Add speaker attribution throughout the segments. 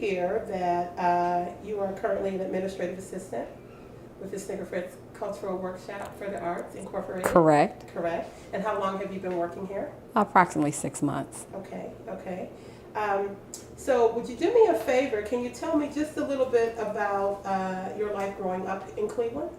Speaker 1: Here that you are currently an administrative assistant with the Snickerfritz Cultural Workshop for the Arts Incorporated.
Speaker 2: Correct.
Speaker 1: Correct. And how long have you been working here?
Speaker 2: Approximately 6 months.
Speaker 1: Okay, okay. So would you do me a favor? Can you tell me just a little bit about your life growing up in Cleveland?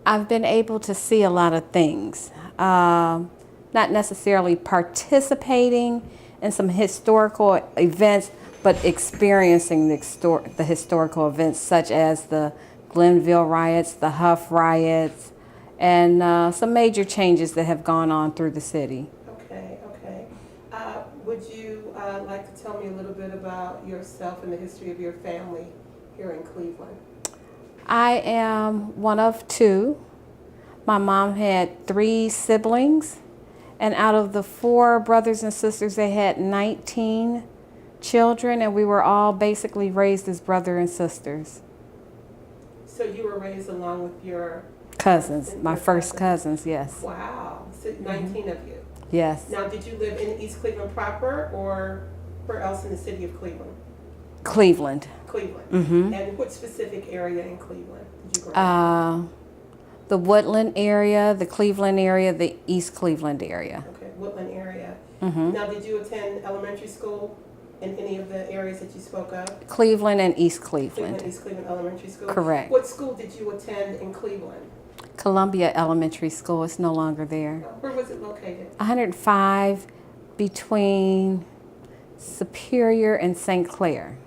Speaker 2: I've been able to see a lot of things, not necessarily participating in some historical events, but experiencing the historical events such as the Glenville riots, the Hough riots, and some major changes that have gone on through the city.
Speaker 1: Okay, okay. Would you like to tell me a little bit about yourself and the history of your family here in Cleveland?
Speaker 2: I am one of two. My mom had 3 siblings, and out of the 4 brothers and sisters, they had 19 children, and we were all basically raised as brother and sisters.
Speaker 1: So you were raised along with your
Speaker 2: Cousins, my first cousins, yes.
Speaker 1: Wow, so 19 of you.
Speaker 2: Yes.
Speaker 1: Now, did you live in East Cleveland proper or where else in the city of Cleveland?
Speaker 2: Cleveland.
Speaker 1: Cleveland.
Speaker 2: Mm-hmm.
Speaker 1: And what specific area in Cleveland did you grow up?
Speaker 2: The Woodland area, the Cleveland area, the East Cleveland area.
Speaker 1: Okay, Woodland area.
Speaker 2: Mm-hmm.
Speaker 1: Now, did you attend elementary school in any of the areas that you spoke of?
Speaker 2: Cleveland and East Cleveland.
Speaker 1: East Cleveland Elementary School?
Speaker 2: Correct.
Speaker 1: What school did you attend in Cleveland?
Speaker 2: Columbia Elementary School is no longer there.
Speaker 1: Where was it located?
Speaker 2: 105 between Superior and St. Clair.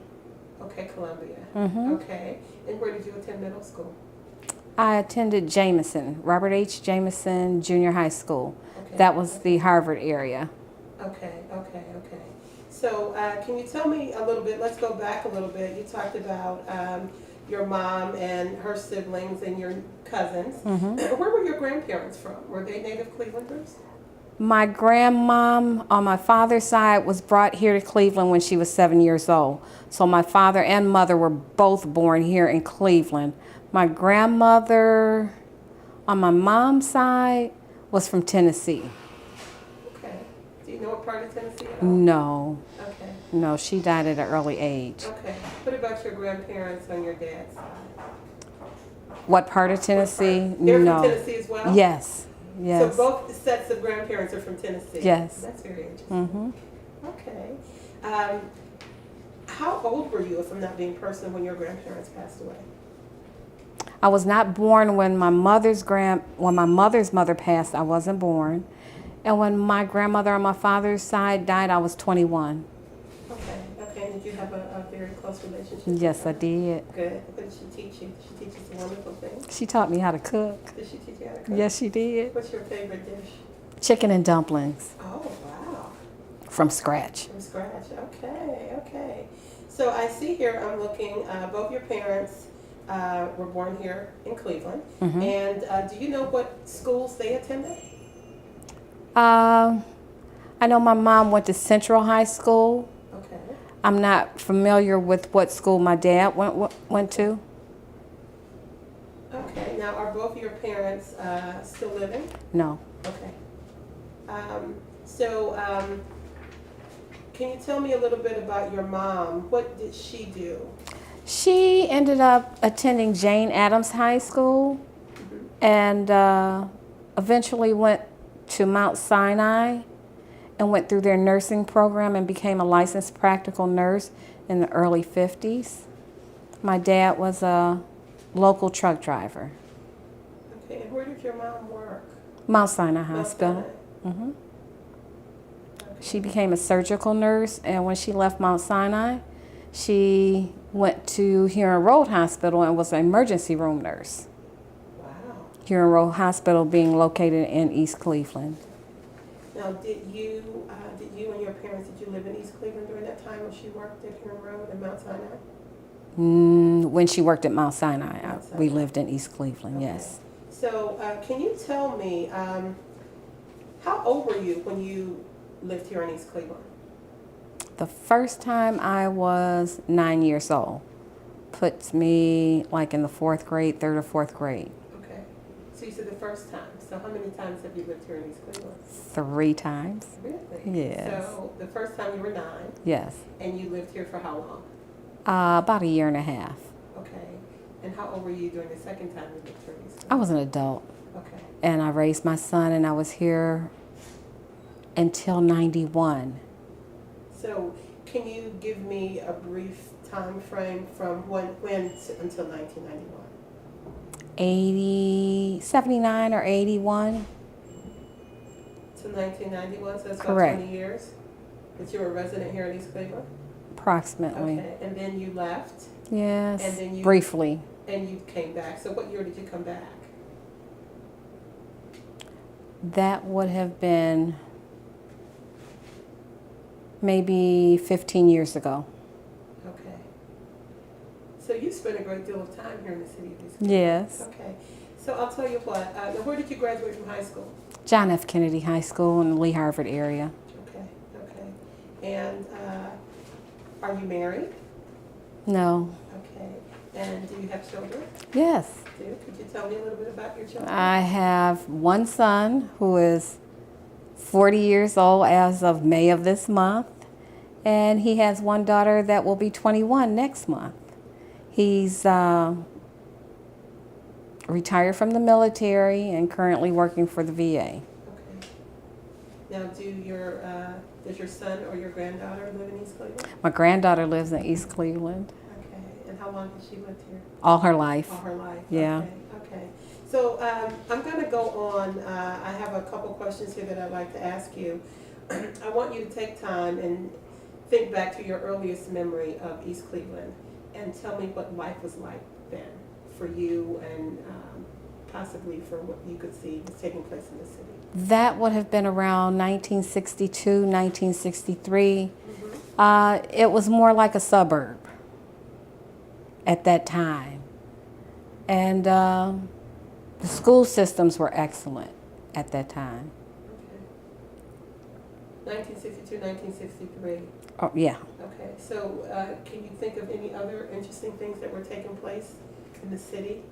Speaker 1: Okay, Columbia.
Speaker 2: Mm-hmm.
Speaker 1: Okay. And where did you attend middle school?
Speaker 2: I attended Jameson, Robert H. Jameson Junior High School.
Speaker 1: Okay.
Speaker 2: That was the Harvard area.
Speaker 1: Okay, okay, okay. So can you tell me a little bit, let's go back a little bit. You talked about your mom and her siblings and your cousins.
Speaker 2: Mm-hmm.
Speaker 1: Where were your grandparents from? Were they native Clevelanders?
Speaker 2: My grandmom on my father's side was brought here to Cleveland when she was 7 years old. So my father and mother were both born here in Cleveland. My grandmother on my mom's side was from Tennessee.
Speaker 1: Okay. Do you know what part of Tennessee at all?
Speaker 2: No.
Speaker 1: Okay.
Speaker 2: No, she died at an early age.
Speaker 1: Okay. What about your grandparents on your dad's side?
Speaker 2: What part of Tennessee?
Speaker 1: They're
Speaker 2: No.
Speaker 1: from Tennessee as well?
Speaker 2: Yes. Yes.
Speaker 1: So both sets of grandparents are from Tennessee?
Speaker 2: Yes.
Speaker 1: That's very interesting.
Speaker 2: Mm-hmm.
Speaker 1: Okay. How old were you, if I'm not being personal, when your grandparents passed away?
Speaker 2: I was not born when my mother's mother passed. I wasn't born, and when my grandmother on my father's side died, I was 21.
Speaker 1: Okay. Okay. And did you have a very close relationship?
Speaker 2: Yes,
Speaker 1: with
Speaker 2: I
Speaker 1: her?
Speaker 2: did.
Speaker 1: Good. What did she teach you? Did she teach you some wonderful things?
Speaker 2: She taught me how to cook.
Speaker 1: Did she teach you how to cook?
Speaker 2: Yes, she did.
Speaker 1: What's your favorite dish?
Speaker 2: Chicken and dumplings
Speaker 1: Oh, wow.
Speaker 2: from scratch.
Speaker 1: From scratch. Okay. Okay. So I see here, I'm looking, both your parents were born here in Cleveland.
Speaker 2: Mm-hmm.
Speaker 1: And do you know what schools they attended?
Speaker 2: I know my mom went to Central High School.
Speaker 1: Okay.
Speaker 2: I'm not familiar with what school my dad went to.
Speaker 1: Okay. Now, are both your parents still living?
Speaker 2: No.
Speaker 1: Okay. So, can you tell me a little bit about your mom? What did she do?
Speaker 2: She ended up attending Jane Addams High School and eventually went to Mount Sinai and went through their nursing program and became a licensed practical nurse in the early 50s. My dad was a local truck driver.
Speaker 1: Okay, and where did your mom work?
Speaker 2: Mount Sinai Hospital.
Speaker 1: Okay.
Speaker 2: She became a surgical nurse, and when she left Mount Sinai, she went to Huron Road Hospital and was an emergency room nurse.
Speaker 1: Wow.
Speaker 2: Huron Road Hospital being located in East Cleveland.
Speaker 1: Now, did you and your parents, did you live in East Cleveland during that time when she worked at Huron Road and Mount Sinai?
Speaker 2: When she worked at Mount Sinai, we lived in East Cleveland,
Speaker 1: Okay.
Speaker 2: yes.
Speaker 1: So, can you tell me, how old were you when you lived here in East Cleveland?
Speaker 2: The first time I was 9 years old. Puts me like in the 4th grade, 3rd or 4th grade.
Speaker 1: Okay. So you said the first time. So how many times have you lived here in East Cleveland?
Speaker 2: 3 times.
Speaker 1: Really?
Speaker 2: Yes.
Speaker 1: So the first time you were 9,
Speaker 2: Yes.
Speaker 1: and you lived here for how long?
Speaker 2: About a year and a half.
Speaker 1: Okay. And how old were you during the second time you lived here in East
Speaker 2: I
Speaker 1: Cleveland?
Speaker 2: was an adult,
Speaker 1: Okay.
Speaker 2: and I raised my son, and I was here until 91.
Speaker 1: So can you give me a brief time frame from when until 1991?
Speaker 2: 79 or 81.
Speaker 1: To 1991, so that's about
Speaker 2: Correct.
Speaker 1: 20 years that you were a resident here in East Cleveland?
Speaker 2: Approximately.
Speaker 1: Okay, and then you left,
Speaker 2: Yes.
Speaker 1: And then you-
Speaker 2: briefly.
Speaker 1: and you came back. So what year did you come back?
Speaker 2: That would have been maybe 15 years ago.
Speaker 1: Okay. So you spent a great deal of time here in the city of East Cleveland?
Speaker 2: Yes.
Speaker 1: Okay. So I'll tell you what, now where did you graduate from high school?
Speaker 2: John F. Kennedy High School in the Lee Harvard area.
Speaker 1: Okay, okay. And are you married?
Speaker 2: No.
Speaker 1: Okay. And do you have children?
Speaker 2: Yes.
Speaker 1: Do? Could you tell me a little bit about your children?
Speaker 2: I have one son who is 40 years old as of May of this month, and he has one daughter that will be 21 next month. He's retired from the military and currently working for the VA.
Speaker 1: Okay. Now, does your son or your granddaughter live in East Cleveland?
Speaker 2: My granddaughter lives in East Cleveland
Speaker 1: Okay. And how long has she lived here?
Speaker 2: all her life.
Speaker 1: All her life?
Speaker 2: Yeah.
Speaker 1: Okay. Okay. So I'm going to go on. I have a couple questions here that I'd like to ask you. I want you to take time and think back to your earliest memory of East Cleveland and tell me what life was like then for you and possibly for what you could see was taking place in the city.
Speaker 2: That would have been around 1962, 1963. It was more like a suburb at that time. And the school systems were excellent at that time.
Speaker 1: Okay. 1962, 1963.
Speaker 2: Oh, yeah.
Speaker 1: Okay. So can you think of any other interesting things that were taking place in the city?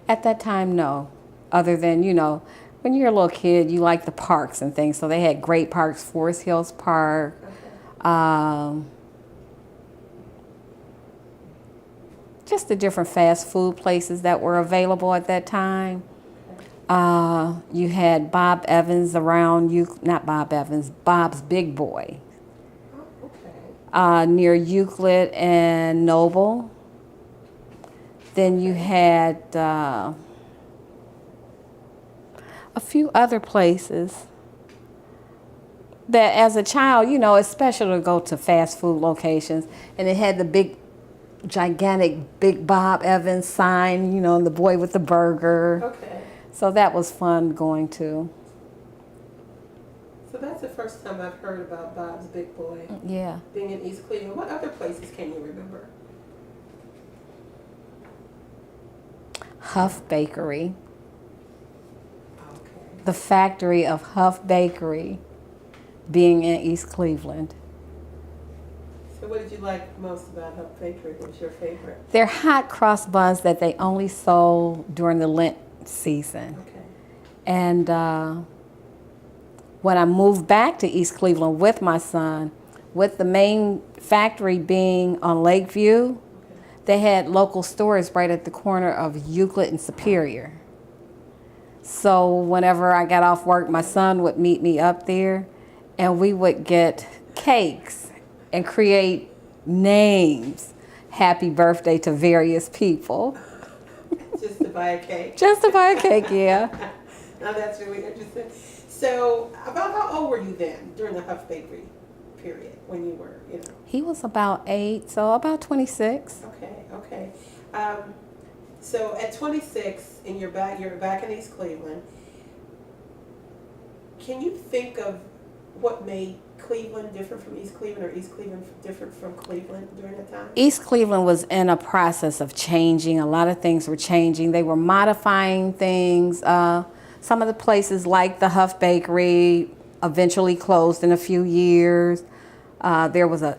Speaker 2: At that time, no. Other than, when you're a little kid, you like the parks and things. So they had great parks, Forest Hills Park.
Speaker 1: Okay.
Speaker 2: Just the different fast food places that were available at that time. You had Bob Evans around you, not Bob Evans, Bob's Big Boy.
Speaker 1: Oh, okay.
Speaker 2: Near Euclid and Noble. Then you had a few other places that as a child, it's special to go to fast food locations. And it had the big, gigantic Big Bob Evans sign, the boy with the burger.
Speaker 1: Okay.
Speaker 2: So that was fun going to.
Speaker 1: So that's the first time I've heard about Bob's Big Boy
Speaker 2: Yeah.
Speaker 1: being in East Cleveland. What other places can you remember?
Speaker 2: Hough Bakery.
Speaker 1: Okay.
Speaker 2: The factory of Hough Bakery being in East Cleveland.
Speaker 1: So what did you like most about Hough Bakery? What was your favorite?
Speaker 2: They're hot cross buns that they only sold during the Lent season.
Speaker 1: Okay.
Speaker 2: And when I moved back to East Cleveland with my son, with the main factory being on Lakeview, they had local stores right at the corner of Euclid and Superior. So whenever I got off work, my son would meet me up there, and we would get cakes and create names. Happy birthday to various people.
Speaker 1: Just to buy a cake?
Speaker 2: Just to buy a cake, yeah.
Speaker 1: Now that's really interesting. So about how old were you then during the Hough Bakery period when you were,
Speaker 2: He was about 8, so about 26.
Speaker 1: Okay, okay. So at 26 and you're back in East Cleveland, can you think of what made Cleveland different from East Cleveland or East Cleveland different from Cleveland during that time?
Speaker 2: East Cleveland was in a process of changing. A lot of things were changing. They were modifying things. Some of the places like the Hough Bakery eventually closed in a few years. There was a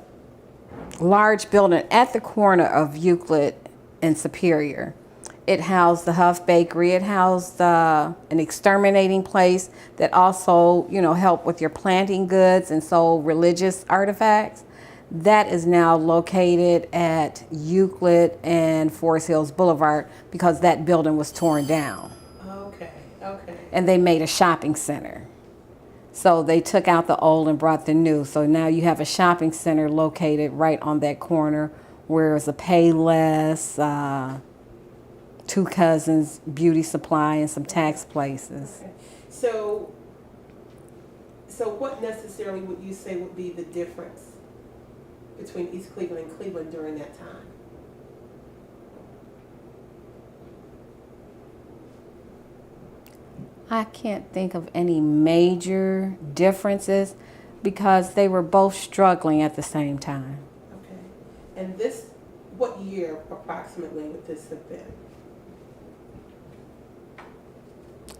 Speaker 2: large building at the corner of Euclid and Superior. It housed the Hough Bakery. It housed an exterminating place that also, helped with your planting goods and sold religious artifacts. That is now located at Euclid and Forest Hills Boulevard because that building was torn down.
Speaker 1: Okay, okay.
Speaker 2: And they made a shopping center. So they took out the old and brought the new. So now you have a shopping center located right on that corner where it's a Payless, Two Cousins, Beauty Supply, and some tax places.
Speaker 1: Okay. So what necessarily would you say would be the difference between East Cleveland and Cleveland during that time?
Speaker 2: I can't think of any major differences because they were both struggling at the same time.
Speaker 1: Okay. And what year approximately would this have been?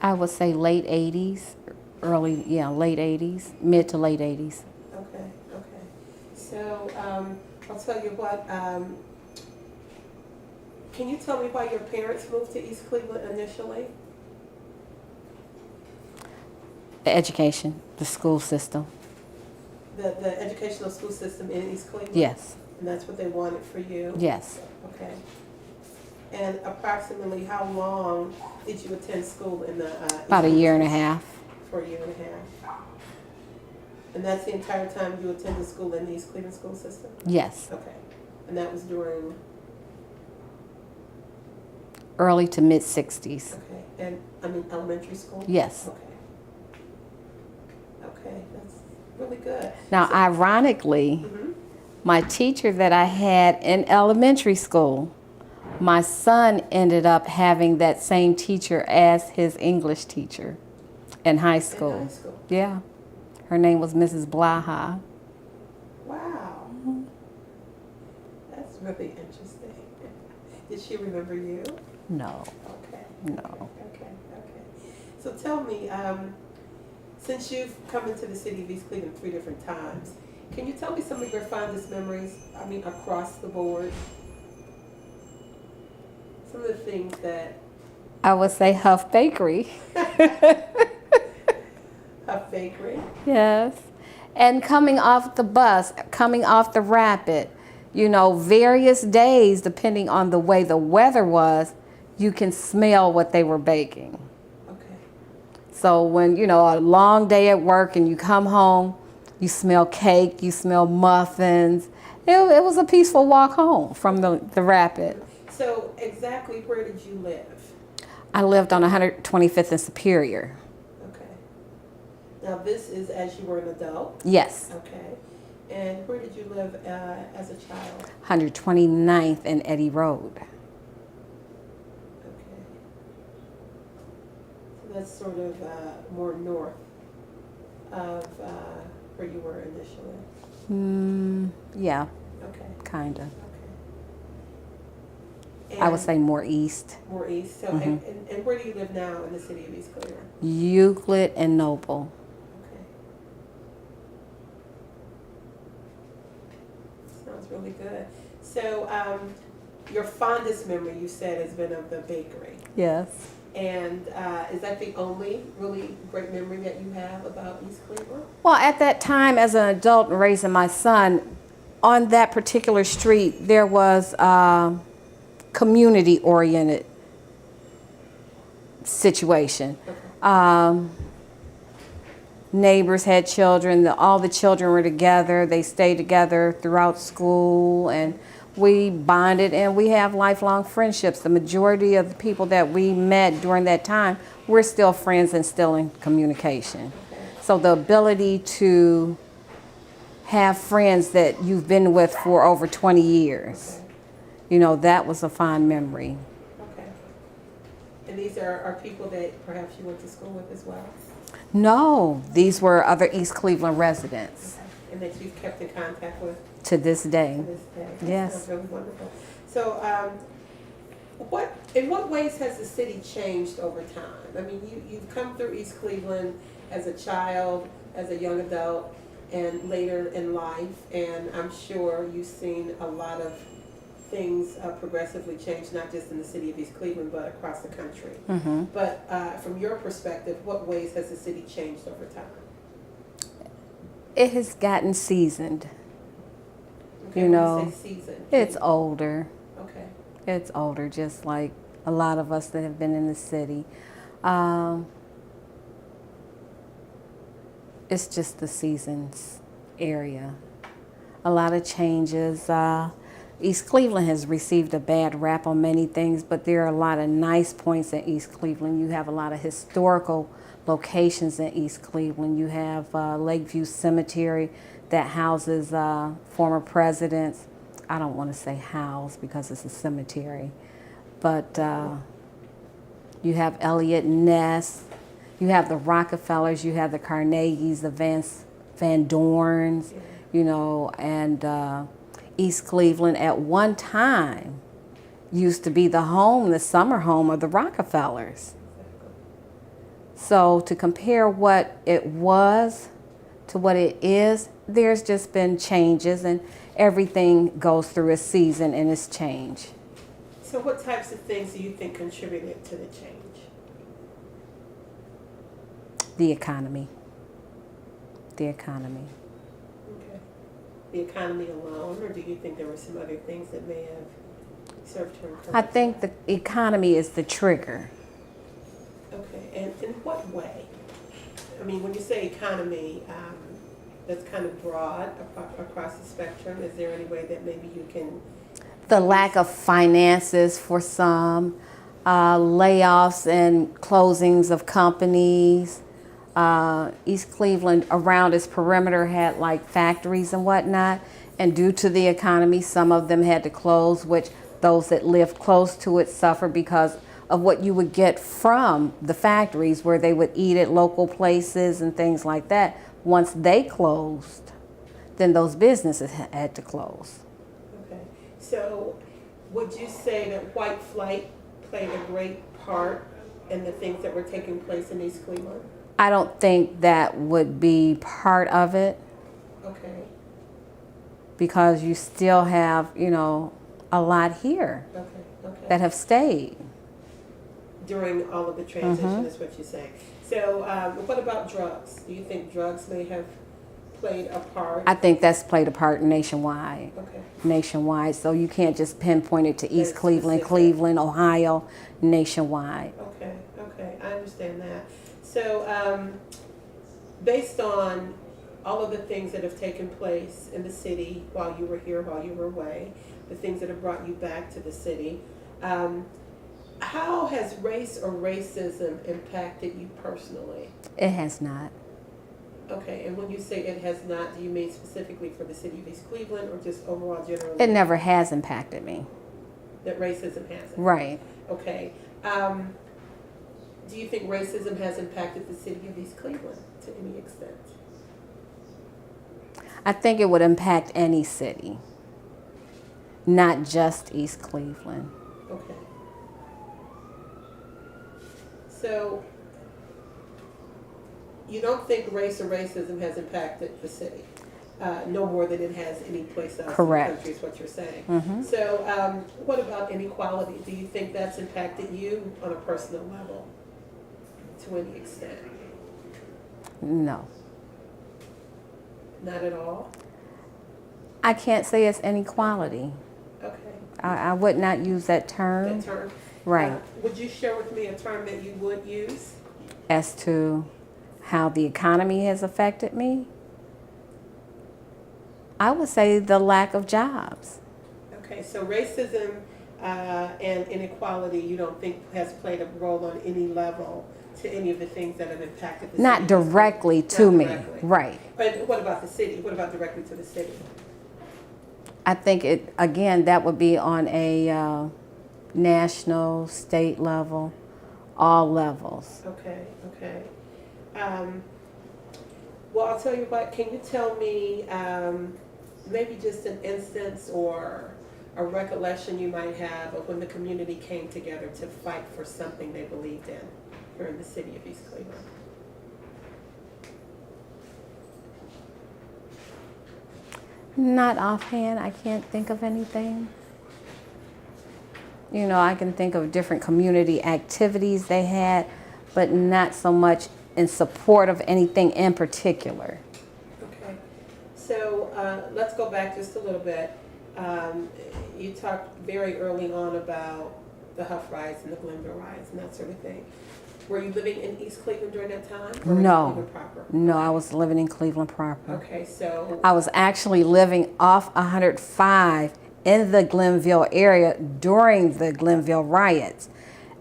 Speaker 2: I would say late 80s, late 80s, mid to late 80s.
Speaker 1: Okay, okay. So I'll tell you what, can you tell me why your parents moved to East Cleveland initially?
Speaker 2: The education, the school system.
Speaker 1: The educational school system in East Cleveland?
Speaker 2: Yes.
Speaker 1: And that's what they wanted for you?
Speaker 2: Yes.
Speaker 1: Okay. And approximately how long did you attend school in the
Speaker 2: About a year and a half.
Speaker 1: For a year and a half. And that's the entire time you attended school in the East Cleveland school system?
Speaker 2: Yes.
Speaker 1: Okay. And that was during?
Speaker 2: Early to mid 60s.
Speaker 1: Okay. And elementary school?
Speaker 2: Yes.
Speaker 1: Okay. Okay, that's really good.
Speaker 2: Now, ironically, my teacher that I had in elementary school, my son ended up having that same teacher as his English teacher in high school.
Speaker 1: In high school?
Speaker 2: Yeah. Her name was Mrs. Blaha.
Speaker 1: Wow. That's really interesting. Did she remember you?
Speaker 2: No.
Speaker 1: Okay.
Speaker 2: No.
Speaker 1: Okay. So tell me, since you've come into the city of East Cleveland 3 different times, can you tell me some of your fondest memories, across the board? Some of the things that...
Speaker 2: I would say Hough Bakery.
Speaker 1: Hough Bakery?
Speaker 2: Yes. And coming off the bus, coming off the rapid, various days, depending on the way the weather was, you can smell what they were baking.
Speaker 1: Okay.
Speaker 2: So when, a long day at work and you come home, you smell cake, you smell muffins. It was a peaceful walk home from the rapid.
Speaker 1: So exactly where did you live?
Speaker 2: I lived on 125th and Superior.
Speaker 1: Okay. Now this is as you were an adult?
Speaker 2: Yes.
Speaker 1: Okay. And where did you live as a child?
Speaker 2: 129th and Eddy Road.
Speaker 1: Okay. So that's sort of more north of where you were initially?
Speaker 2: Yeah,
Speaker 1: Okay.
Speaker 2: kind of.
Speaker 1: Okay.
Speaker 2: I would say more east.
Speaker 1: More east. So, and where do you live now in the city of East Cleveland?
Speaker 2: Euclid and Noble.
Speaker 1: Okay. Sounds really good. So, your fondest memory, you said, has been of the bakery.
Speaker 2: Yes.
Speaker 1: And is that the only really great memory that you have about East Cleveland?
Speaker 2: Well, at that time, as an adult and raising my son, on that particular street, there was community-oriented situation.
Speaker 1: Okay.
Speaker 2: Neighbors had children. All the children were together. They stayed together throughout school, and we bonded, and we have lifelong friendships. The majority of the people that we met during that time, we're still friends and still in communication.
Speaker 1: Okay.
Speaker 2: So the ability to have friends that you've been with for over 20 years, that was a fond memory.
Speaker 1: Okay. And these are people that perhaps you went to school with as well?
Speaker 2: No, these were other East Cleveland residents.
Speaker 1: Okay. And that you've kept in contact with?
Speaker 2: To this day.
Speaker 1: To this day.
Speaker 2: Yes.
Speaker 1: That's really wonderful. So, in what ways has the city changed over time? I mean, you've come through East Cleveland as a child, as a young adult, and later in life, and I'm sure you've seen a lot of things progressively change, not just in the city of East Cleveland, but across the country.
Speaker 2: Mm-hmm.
Speaker 1: But from your perspective, what ways has the city changed over time?
Speaker 2: It has gotten seasoned.
Speaker 1: Okay,
Speaker 2: You
Speaker 1: when
Speaker 2: know,
Speaker 1: you say season,
Speaker 2: it's older.
Speaker 1: okay.
Speaker 2: It's older, just like a lot of us that have been in the city. Um, it's just the seasons area. A lot of changes. East Cleveland has received a bad rap on many things, but there are a lot of nice points in East Cleveland. You have a lot of historical locations in East Cleveland. You have Lakeview Cemetery that houses former presidents. I don't want to say house because it's a cemetery, but you have Elliott Ness. You have the Rockefellers. You have the Carnegies, the Van Dorns, you know, and East Cleveland at one time used to be the home, the summer home of the Rockefellers. So to compare what it was to what it is, there's just been changes, and everything goes through a season and its change.
Speaker 1: So what types of things do you think contributed to the change?
Speaker 2: The economy. The economy.
Speaker 1: Okay. The economy alone, or do you think there were some other things that may have served to encourage
Speaker 2: I think
Speaker 1: that?
Speaker 2: the economy is the trigger.
Speaker 1: Okay, and in what way? I mean, when you say economy, that's kind of broad across the spectrum. Is there any way that maybe you can?
Speaker 2: The lack of finances for some, layoffs and closings of companies. East Cleveland around its perimeter had like factories and whatnot, and due to the economy, some of them had to close, which those that lived close to it suffered because of what you would get from the factories where they would eat at local places and things like that. Once they closed, then those businesses had to close.
Speaker 1: Okay, so would you say that white flight played a great part in the things that were taking place in East Cleveland?
Speaker 2: I don't think that would be part of it
Speaker 1: Okay,
Speaker 2: because you still have, you know, a lot here
Speaker 1: okay.
Speaker 2: that have stayed.
Speaker 1: During all of the transition is what you're saying. So what about drugs? Do you think drugs may have played a part?
Speaker 2: I think that's played a part nationwide.
Speaker 1: Okay.
Speaker 2: Nationwide. So you can't just pinpoint it to East
Speaker 1: That's
Speaker 2: Cleveland,
Speaker 1: specific.
Speaker 2: Cleveland, Ohio, nationwide.
Speaker 1: Okay, I understand that. So based on all of the things that have taken place in the city while you were here, while you were away, the things that have brought you back to the city, how has race or racism impacted you personally?
Speaker 2: It has not.
Speaker 1: Okay, and when you say it has not, do you mean specifically for the city of East Cleveland or just overall generally?
Speaker 2: It never has impacted me.
Speaker 1: That racism hasn't?
Speaker 2: Right.
Speaker 1: Okay. Do you think racism has impacted the city of East Cleveland to any extent?
Speaker 2: I think it would impact any city, not just East Cleveland.
Speaker 1: Okay. So, you don't think race or racism has impacted the city? No more than it has any place else
Speaker 2: Correct.
Speaker 1: in the country is what you're saying.
Speaker 2: Mm-hmm.
Speaker 1: So, what about inequality? Do you think that's impacted you on a personal level to any extent?
Speaker 2: No.
Speaker 1: Not at all?
Speaker 2: I can't say it's inequality.
Speaker 1: Okay.
Speaker 2: I would not use that term.
Speaker 1: That term?
Speaker 2: Right.
Speaker 1: Would you share with me a term that you would use?
Speaker 2: As to how the economy has affected me, I would say the lack of jobs.
Speaker 1: Okay, so racism and inequality you don't think has played a role on any level to any of the things that have impacted the city?
Speaker 2: Not directly to
Speaker 1: Not
Speaker 2: me.
Speaker 1: directly.
Speaker 2: Right.
Speaker 1: But what about the city? What about directly to the city?
Speaker 2: I think it, again, that would be on a national, state level, all levels.
Speaker 1: Okay. Well, I'll tell you what, can you tell me maybe just an instance or a recollection you might have of when the community came together to fight for something they believed in here in the city of East Cleveland?
Speaker 2: Not offhand, I can't think of anything. You know, I can think of different community activities they had, but not so much in support of anything in particular.
Speaker 1: Okay. So let's go back just a little bit. You talked very early on about the Hough riots and the Glenville riots and that sort of thing. Were you living in East Cleveland during that time? Or were you
Speaker 2: No,
Speaker 1: Cleveland proper?
Speaker 2: no, I was living in Cleveland proper.
Speaker 1: Okay, so
Speaker 2: I was actually living off 105 in the Glenville area during the Glenville riots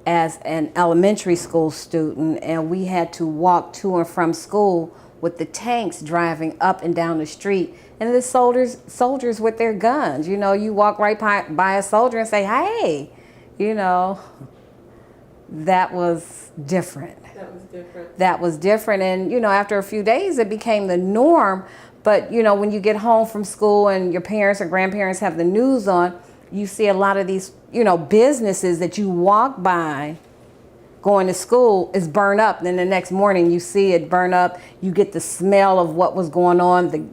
Speaker 2: as an elementary school student, and we had to walk to and from school with the tanks driving up and down the street, and the soldiers with their guns. You know, you walk right by a soldier and say, "Hey," you know. That was different.
Speaker 1: that was different.
Speaker 2: That was different, and you know, after a few days, it became the norm. But you know, when you get home from school and your parents or grandparents have the news on, you see a lot of these, you know, businesses that you walk by going to school is burned up. Then the next morning you see it burn up. You get the smell of what was going on.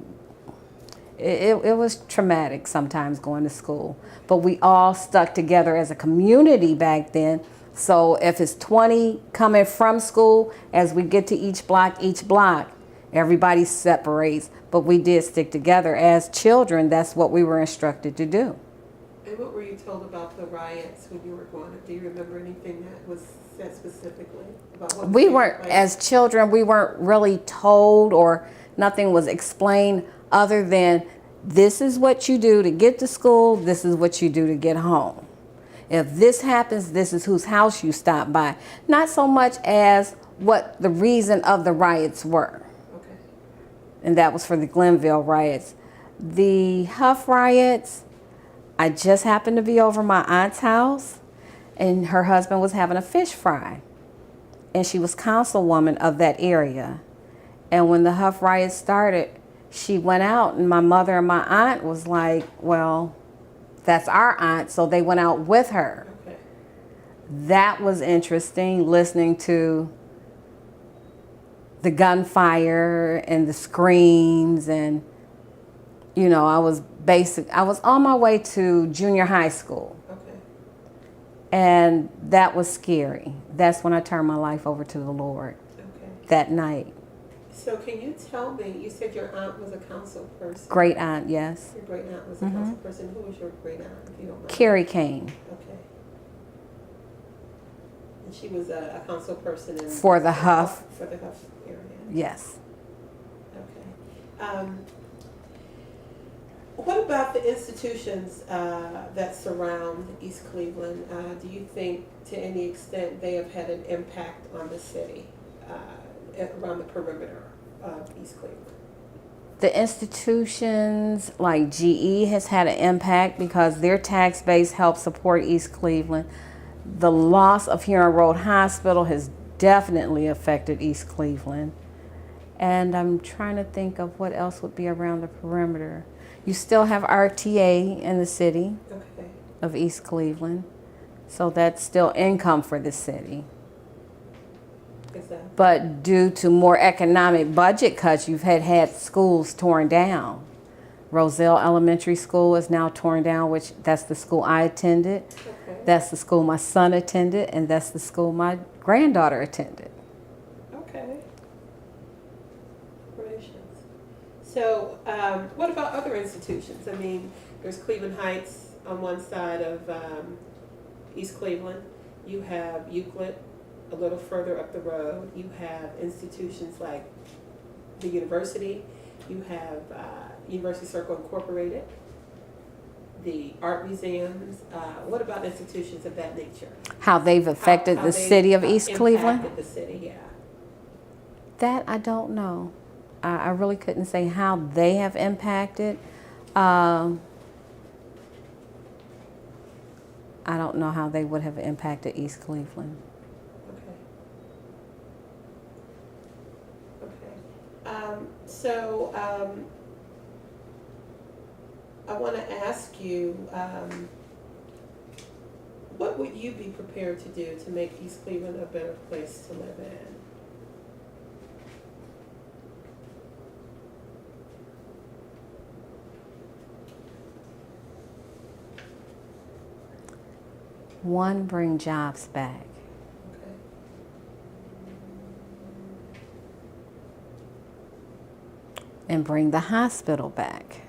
Speaker 2: It was traumatic sometimes going to school. But we all stuck together as a community back then. So if it's 20 coming from school, as we get to each block, everybody separates. But we did stick together as children. That's what we were instructed to do.
Speaker 1: And what were you told about the riots when you were growing up? Do you remember anything that was said specifically about what
Speaker 2: We
Speaker 1: took
Speaker 2: weren't,
Speaker 1: place?
Speaker 2: as children, we weren't really told, or nothing was explained other than this is what you do to get to school, this is what you do to get home. If this happens, this is whose house you stop by. Not so much as what the reason of the riots were.
Speaker 1: Okay.
Speaker 2: And that was for the Glenville riots. The Hough riots, I just happened to be over my aunt's house, and her husband was having a fish fry. And she was councilwoman of that area. And when the Hough riots started, she went out, and my mother and my aunt was like, well, that's our aunt, so they went out with her.
Speaker 1: Okay.
Speaker 2: That was interesting, listening to the gunfire and the screams, and you know, I was on my way to junior high school.
Speaker 1: Okay.
Speaker 2: And that was scary. That's when I turned my life over to the Lord.
Speaker 1: Okay.
Speaker 2: That night.
Speaker 1: So can you tell me, you said your aunt was a council person.
Speaker 2: Great aunt, yes.
Speaker 1: Your great aunt was a council person. Who was your great aunt, if you don't mind?
Speaker 2: Carrie Kane.
Speaker 1: Okay. And she was a council person in
Speaker 2: For the Hough.
Speaker 1: For the Hough area.
Speaker 2: Yes.
Speaker 1: Okay. What about the institutions that surround East Cleveland? Do you think, to any extent, they have had an impact on the city around the perimeter of East Cleveland?
Speaker 2: The institutions like GE has had an impact because their tax base helps support East Cleveland. The loss of Huron Road Hospital has definitely affected East Cleveland. And I'm trying to think of what else would be around the perimeter. You still have RTA in the city
Speaker 1: Okay.
Speaker 2: of East Cleveland. So that's still income for the city.
Speaker 1: Is that?
Speaker 2: But due to more economic budget cuts, you've had schools torn down. Roselle Elementary School is now torn down, which that's the school I attended.
Speaker 1: Okay.
Speaker 2: That's the school my son attended, and that's the school my granddaughter attended.
Speaker 1: Okay. Gracious. So, what about other institutions? I mean, there's Cleveland Heights on one side of East Cleveland. You have Euclid a little further up the road. You have institutions like the university. You have University Circle Incorporated, the art museums. What about institutions of that nature?
Speaker 2: How they've affected
Speaker 1: How
Speaker 2: the
Speaker 1: they
Speaker 2: city of East Cleveland?
Speaker 1: impacted the city, yeah.
Speaker 2: That I don't know. I really couldn't say how they have impacted. I don't know how they would have impacted East Cleveland.
Speaker 1: So I want to ask you, what would you be prepared to do to make East Cleveland a better place to live in?
Speaker 2: One, bring jobs back.
Speaker 1: Okay.
Speaker 2: And bring the hospital back.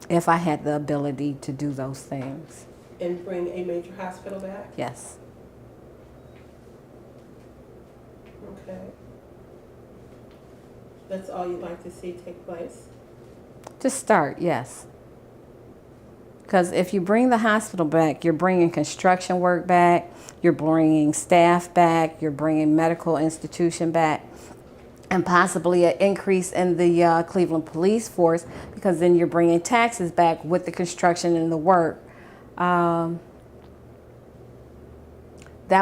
Speaker 2: If I had the ability to do those things.
Speaker 1: And bring a major hospital back?
Speaker 2: Yes.
Speaker 1: Okay. That's all you'd like to see take place?
Speaker 2: To start, yes. Because if you bring the hospital back, you're bringing construction work back, you're bringing staff back, you're bringing medical institution back, and possibly an increase in the Cleveland police force, because then you're bringing taxes back with the construction and the work. That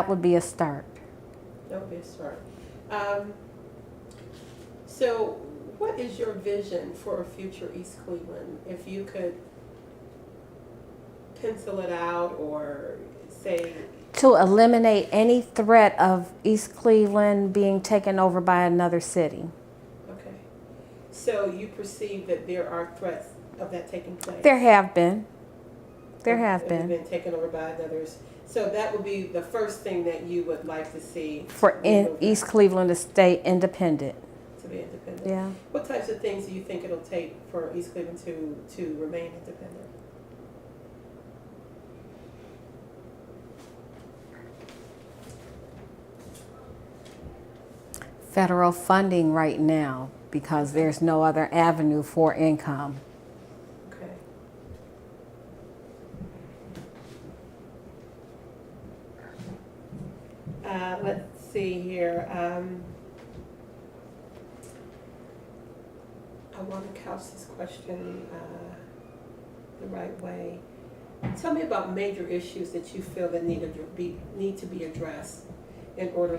Speaker 2: would be a start.
Speaker 1: That would be a start. So what is your vision for a future East Cleveland? If you could pencil it out or say...
Speaker 2: To eliminate any threat of East Cleveland being taken over by another city.
Speaker 1: Okay. So you perceive that there are threats of that taking place?
Speaker 2: There have been. There
Speaker 1: Of
Speaker 2: have been.
Speaker 1: Been taken over by others. So that would be the first thing that you would like to see?
Speaker 2: For East Cleveland to stay independent.
Speaker 1: To be independent?
Speaker 2: Yeah.
Speaker 1: What types of things do you think it'll take for East Cleveland to remain independent?
Speaker 2: Federal funding right now, because there's no other avenue for income.
Speaker 1: Okay. Let's see here. I want to couch this question the right way. Tell me about major issues that you feel that need to be addressed in order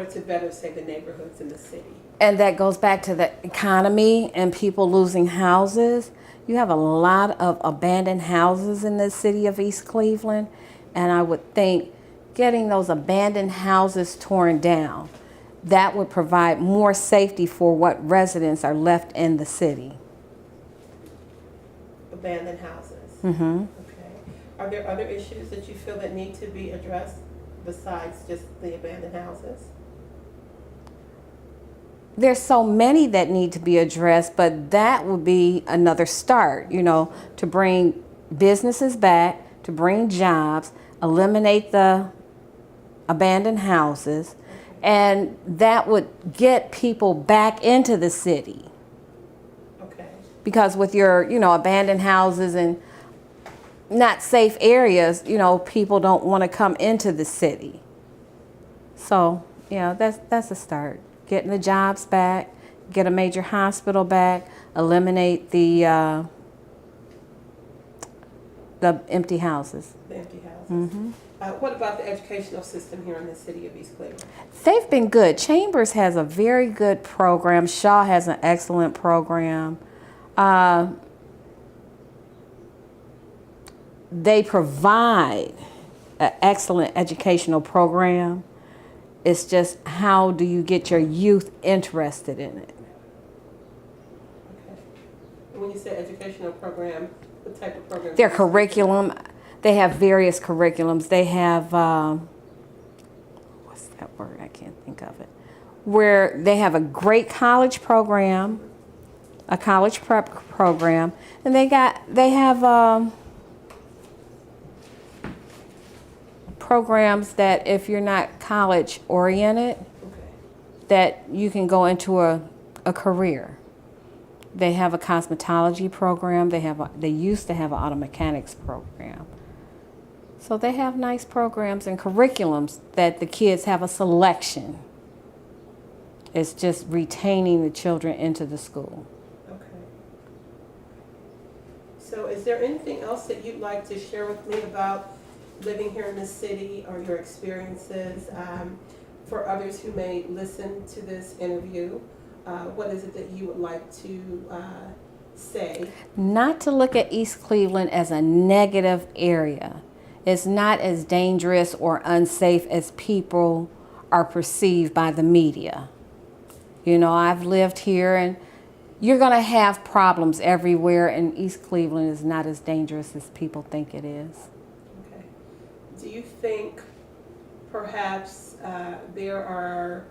Speaker 1: to better, say, the neighborhoods in the city.
Speaker 2: And that goes back to the economy and people losing houses. You have a lot of abandoned houses in the city of East Cleveland, and I would think getting those abandoned houses torn down, that would provide more safety for what residents are left in the city.
Speaker 1: Abandoned houses.
Speaker 2: Mm-hmm.
Speaker 1: Okay. Are there other issues that you feel that need to be addressed besides just the abandoned houses?
Speaker 2: There's so many that need to be addressed, but that would be another start, to bring businesses back, to bring jobs, eliminate the abandoned houses, and that would get people back into the city.
Speaker 1: Okay.
Speaker 2: Because with your, abandoned houses and not safe areas, people don't want to come into the city. So, that's a start. Getting the jobs back, get a major hospital back, eliminate the empty houses.
Speaker 1: The empty houses.
Speaker 2: Mm-hmm.
Speaker 1: What about the educational system here in the city of East Cleveland?
Speaker 2: They've been good. Chambers has a very good program. Shaw has an excellent program. They provide an excellent educational program. It's just, how do you get your youth interested in it?
Speaker 1: Okay. And when you say educational program, what type of program?
Speaker 2: Their curriculum, they have various curriculums. They have, what's that word? I can't think of it. Where they have a great college program, a college prep program, and they have programs that if you're not college oriented, that you can go into a career. They have a cosmetology program. They used to have an auto mechanics program. So they have nice programs and curriculums that the kids have a selection. It's just retaining the children into the school.
Speaker 1: Okay. So is there anything else that you'd like to share with me about living here in the city or your experiences? For others who may listen to this interview, what is it that you would like to say? Not
Speaker 2: to look at East Cleveland as a negative area. It's not as dangerous or unsafe as people are perceived by the media. I've lived here, and you're going to have problems everywhere, and East Cleveland is not as dangerous as people think it is.
Speaker 1: Okay. Do you think perhaps there are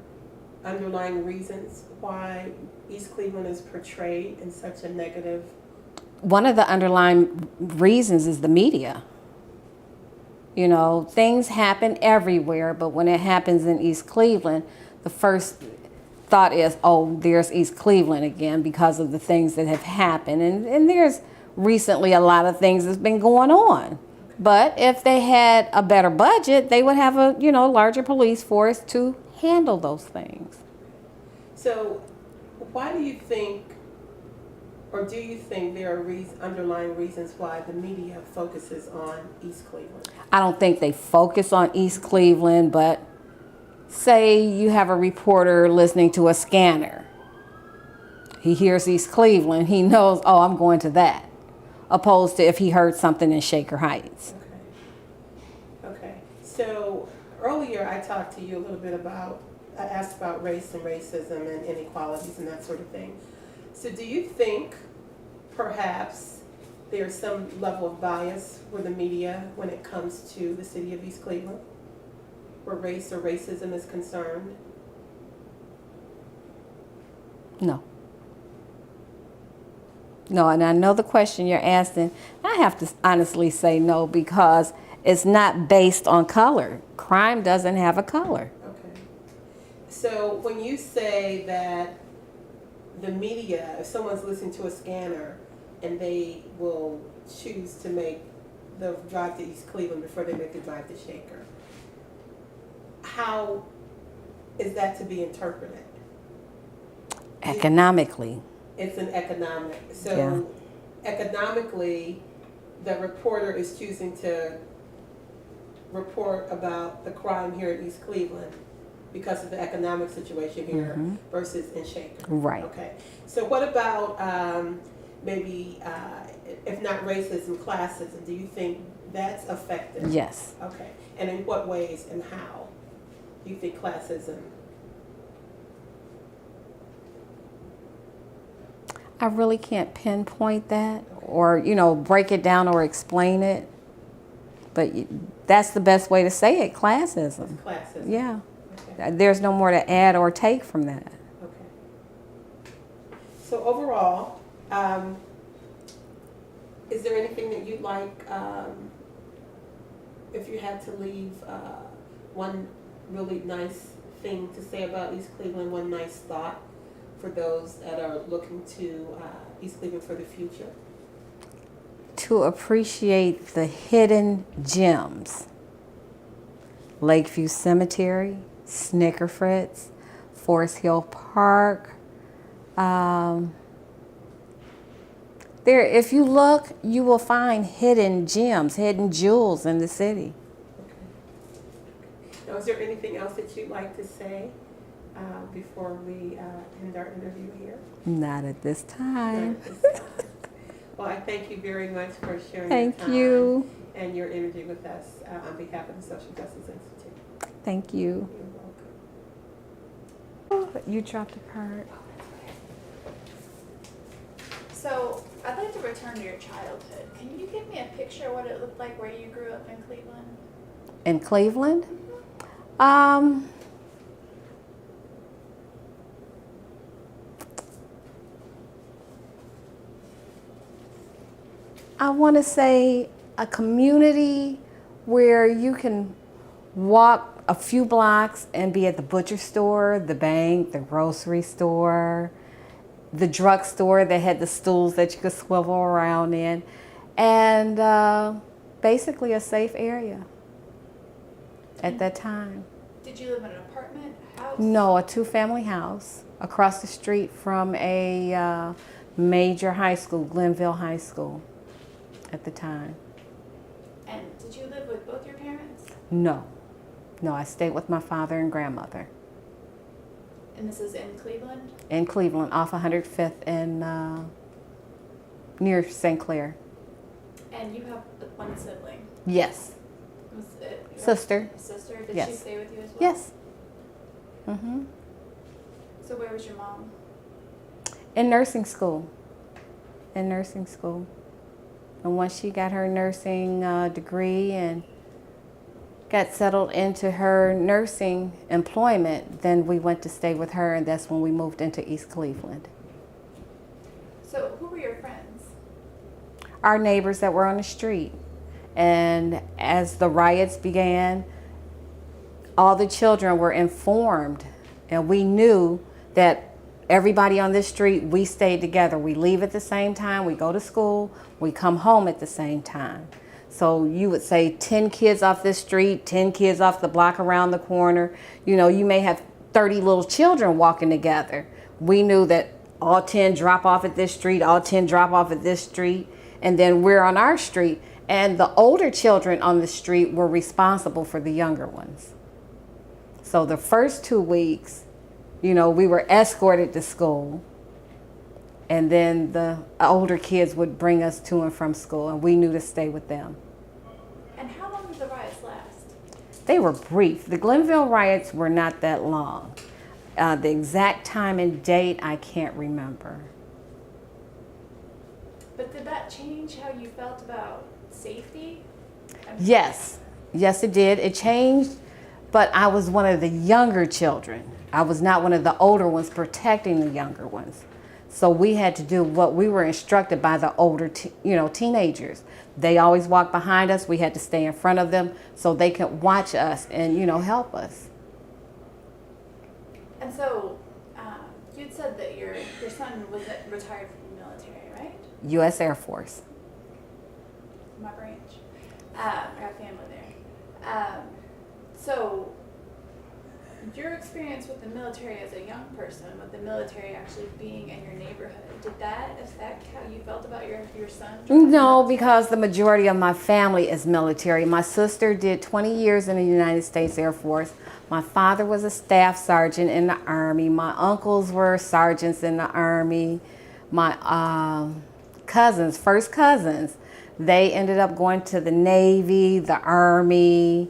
Speaker 1: underlying reasons why East Cleveland is portrayed in such a negative?
Speaker 2: One of the underlying reasons is the media. You know, things happen everywhere, but when it happens in East Cleveland, the first thought is, oh, there's East Cleveland again because of the things that have happened. And there's recently a lot of things that's been going on. But if they had a better budget, they would have a, larger police force to handle those things.
Speaker 1: So why do you think, or do you think there are underlying reasons why the media focuses on East Cleveland?
Speaker 2: I don't think they focus on East Cleveland, but say you have a reporter listening to a scanner. He hears East Cleveland, he knows, oh, I'm going to that. Opposed to if he heard something in Shaker Heights.
Speaker 1: Okay. So earlier I talked to you a little bit about, I asked about race and racism and inequalities and that sort of thing. So do you think perhaps there's some level of bias with the media when it comes to the city of East Cleveland, where race or racism is concerned?
Speaker 2: No. No, and I know the question you're asking. I have to honestly say no, because it's not based on color. Crime doesn't have a color.
Speaker 1: Okay. So when you say that the media, if someone's listening to a scanner and they will choose to make the drive to East Cleveland before they make the drive to Shaker, how is that to be interpreted?
Speaker 2: Economically.
Speaker 1: It's an economic. So economically, the reporter is choosing to report about the crime here in East Cleveland because of the economic situation here versus in Shaker.
Speaker 2: Right.
Speaker 1: Okay. So what about maybe, if not racism, classism? Do you think that's affected?
Speaker 2: Yes.
Speaker 1: Okay. And in what ways and how do you think classism?
Speaker 2: I really can't pinpoint that or, break it down or explain it. But that's the best way to say it, classism.
Speaker 1: It's classism.
Speaker 2: Yeah.
Speaker 1: Okay.
Speaker 2: There's no more to add or take from that.
Speaker 1: Okay. So overall, is there anything that you'd like, if you had to leave one really nice thing to say about East Cleveland, one nice thought for those that are looking to East Cleveland for the future?
Speaker 2: To appreciate the hidden gems. Lakeview Cemetery, Snicker Fritz, Forest Hill Park. There, if you look, you will find hidden gems, hidden jewels in the city.
Speaker 1: Okay. Now, is there anything else that you'd like to say before we end our interview here?
Speaker 2: Not at this time.
Speaker 1: Not at this time. Well, I thank you very much for sharing your
Speaker 2: Thank
Speaker 1: time
Speaker 2: you.
Speaker 1: and your energy with us on behalf of the Social Justice Institute.
Speaker 2: Thank you.
Speaker 1: You're welcome.
Speaker 2: You dropped a card.
Speaker 3: So, I'd like to return to your childhood. Can you give me a picture of what it looked like where you grew up in Cleveland?
Speaker 2: In Cleveland? I want to say a community where you can walk a few blocks and be at the butcher store, the bank, the grocery store, the drugstore that had the stools that you could swivel around in, and basically a safe area at that time.
Speaker 3: Did you live in an apartment, a house?
Speaker 2: No, a two-family house across the street from a major high school, Glenville High School, at the time.
Speaker 3: And did you live with both your parents?
Speaker 2: No, I stayed with my father and grandmother.
Speaker 3: And this is in Cleveland?
Speaker 2: In Cleveland, off 105th and near St. Clair.
Speaker 3: And you have one sibling?
Speaker 2: Yes.
Speaker 3: Was it your
Speaker 2: Sister.
Speaker 3: Sister? Did
Speaker 2: Yes.
Speaker 3: she stay with you as well?
Speaker 2: Yes. Mm-hmm.
Speaker 3: So where was your mom?
Speaker 2: In nursing school. In nursing school. And once she got her nursing degree and got settled into her nursing employment, then we went to stay with her, and that's when we moved into East Cleveland.
Speaker 3: So who were your friends?
Speaker 2: Our neighbors that were on the street. And as the riots began, all the children were informed, and we knew that everybody on this street, we stayed together. We leave at the same time, we go to school, we come home at the same time. So you would say 10 kids off this street, 10 kids off the block around the corner. You know, you may have 30 little children walking together. We knew that all 10 drop off at this street, all 10 drop off at this street, and then we're on our street. And the older children on the street were responsible for the younger ones. So the first 2 weeks, you know, we were escorted to school, and then the older kids would bring us to and from school, and we knew to stay with them.
Speaker 3: And how long did the riots last?
Speaker 2: They were brief. The Glenville riots were not that long. The exact time and date, I can't remember.
Speaker 3: But did that change how you felt about safety?
Speaker 2: Yes, yes it did. It changed, but I was one of the younger children. I was not one of the older ones protecting the younger ones. So we had to do what we were instructed by the older, teenagers. They always walked behind us. We had to stay in front of them so they could watch us and, help us.
Speaker 3: And so you'd said that your son was retired from the military, right?
Speaker 2: U.S. Air Force.
Speaker 3: My branch. I got family there. So your experience with the military as a young person, with the military actually being in your neighborhood, did that affect how you felt about your son?
Speaker 2: No, because the majority of my family is military. My sister did 20 years in the United States Air Force. My father was a staff sergeant in the Army. My uncles were sergeants in the Army. My first cousins, they ended up going to the Navy, the Army,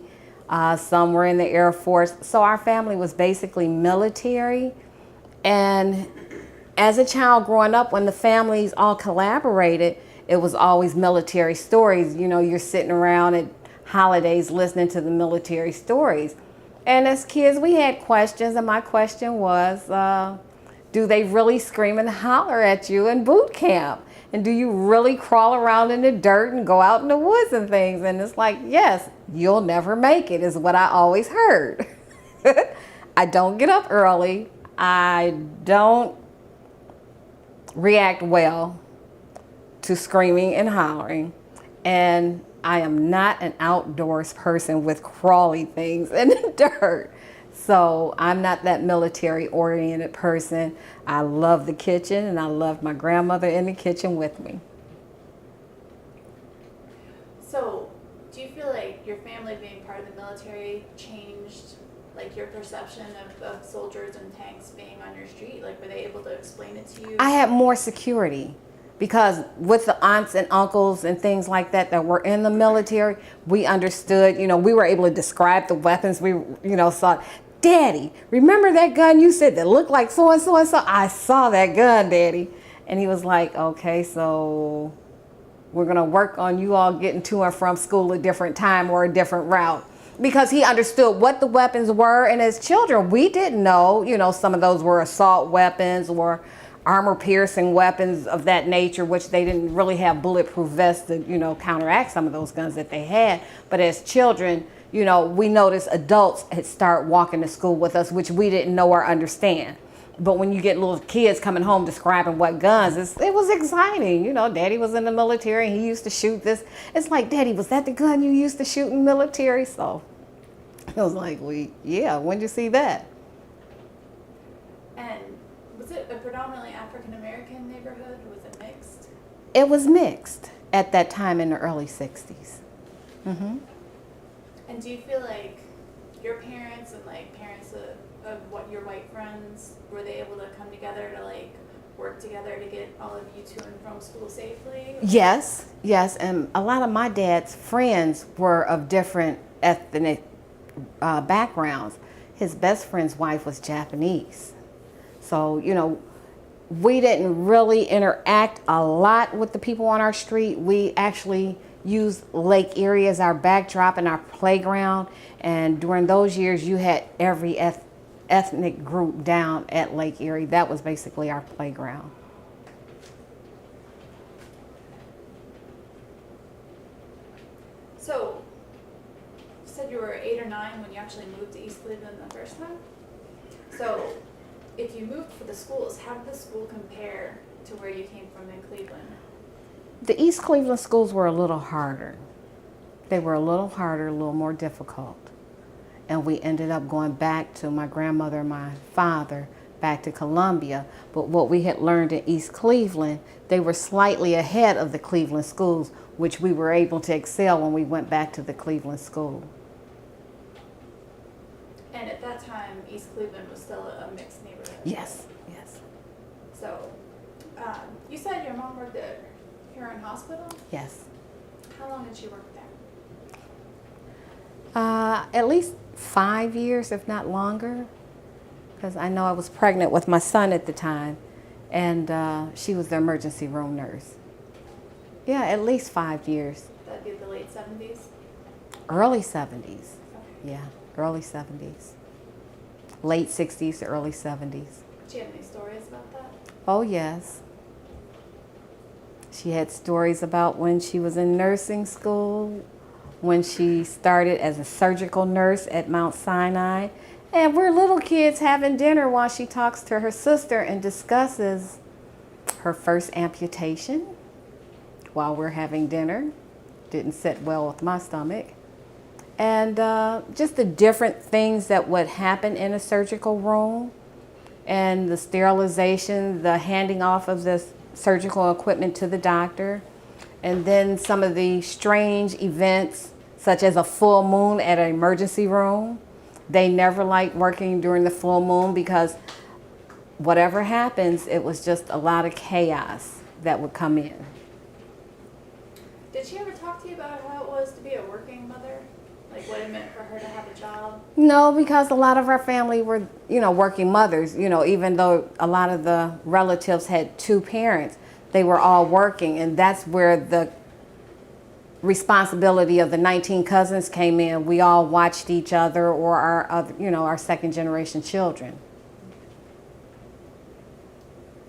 Speaker 2: some were in the Air Force. So our family was basically military. And as a child growing up, when the families all collaborated, it was always military stories. You're sitting around at holidays listening to the military stories. And as kids, we had questions, and my question was, do they really scream and holler at you in boot camp? And do you really crawl around in the dirt and go out in the woods and things? And it's like, yes, you'll never make it, is what I always heard. I don't get up early. I don't react well to screaming and hollering. And I am not an outdoors person with crawly things in the dirt. So I'm not that military-oriented person. I love the kitchen, and I love my grandmother in the kitchen with me.
Speaker 3: So do you feel like your family being part of the military changed your perception of soldiers and tanks being on your street? Were they able to explain it to you?
Speaker 2: I had more security. Because with the aunts and uncles and things like that were in the military, we understood, we were able to describe the weapons we, saw. Daddy, remember that gun you said that looked like so and so and so? I saw that gun, Daddy. And he was like, okay, so we're going to work on you all getting to and from school a different time or a different route. Because he understood what the weapons were. And as children, we didn't know, some of those were assault weapons or armor-piercing weapons of that nature, which they didn't really have bulletproof vests to, counteract some of those guns that they had. But as children, we noticed adults had started walking to school with us, which we didn't know or understand. But when you get little kids coming home describing what guns, it was exciting. Daddy was in the military, he used to shoot this. It's like, Daddy, was that the gun you used to shoot in the military? So it was like, yeah, when'd you see that?
Speaker 3: And was it a predominantly African-American neighborhood, or was it mixed?
Speaker 2: It was mixed at that time in the early 60s. Mm-hmm.
Speaker 3: And do you feel like your parents and parents of what your white friends, were they able to come together to work together to get all of you to and from school safely? Yes.
Speaker 2: And a lot of my dad's friends were of different ethnic backgrounds. His best friend's wife was Japanese. So, we didn't really interact a lot with the people on our street. We actually used Lake Erie as our backdrop and our playground. And during those years, you had every ethnic group down at Lake Erie. That was basically our playground.
Speaker 3: So, you said you were 8 or 9 when you actually moved to East Cleveland the first time? So, if you moved for the schools, how did the school compare to where you came from in Cleveland?
Speaker 2: The East Cleveland schools were a little harder. They were a little harder, a little more difficult. And we ended up going back to my grandmother and my father, back to Columbia. But what we had learned in East Cleveland, they were slightly ahead of the Cleveland schools, which we were able to excel when we went back to the Cleveland school.
Speaker 3: And at that time, East Cleveland was still a mixed neighborhood.
Speaker 2: Yes, yes,
Speaker 3: So, you said your mom worked at Huron Hospital?
Speaker 2: yes.
Speaker 3: How long did she work there?
Speaker 2: At least 5 years, if not longer, because I know I was pregnant with my son at the time, and she was the emergency room nurse. Yeah, at least 5 years.
Speaker 3: That'd be the late 70s?
Speaker 2: Early 70s.
Speaker 3: Okay.
Speaker 2: Yeah, early 70s. Late 60s to early 70s.
Speaker 3: Do you have any stories about that?
Speaker 2: Oh, yes. She had stories about when she was in nursing school, when she started as a surgical nurse at Mount Sinai. And we're little kids having dinner while she talks to her sister and discusses her first amputation while we're having dinner. Didn't sit well with my stomach. And just the different things that would happen in a surgical room, and the sterilization, the handing off of this surgical equipment to the doctor, and then some of the strange events such as a full moon at an emergency room. They never liked working during the full moon because whatever happens, it was just a lot of chaos that would come in.
Speaker 3: Did she ever talk to you about how it was to be a working mother? Like what it meant for her to have a job?
Speaker 2: No, because a lot of our family were, working mothers, even though a lot of the relatives had 2 parents, they were all working, and that's where the responsibility of the 19 cousins came in. We all watched each other or our other, our second generation children.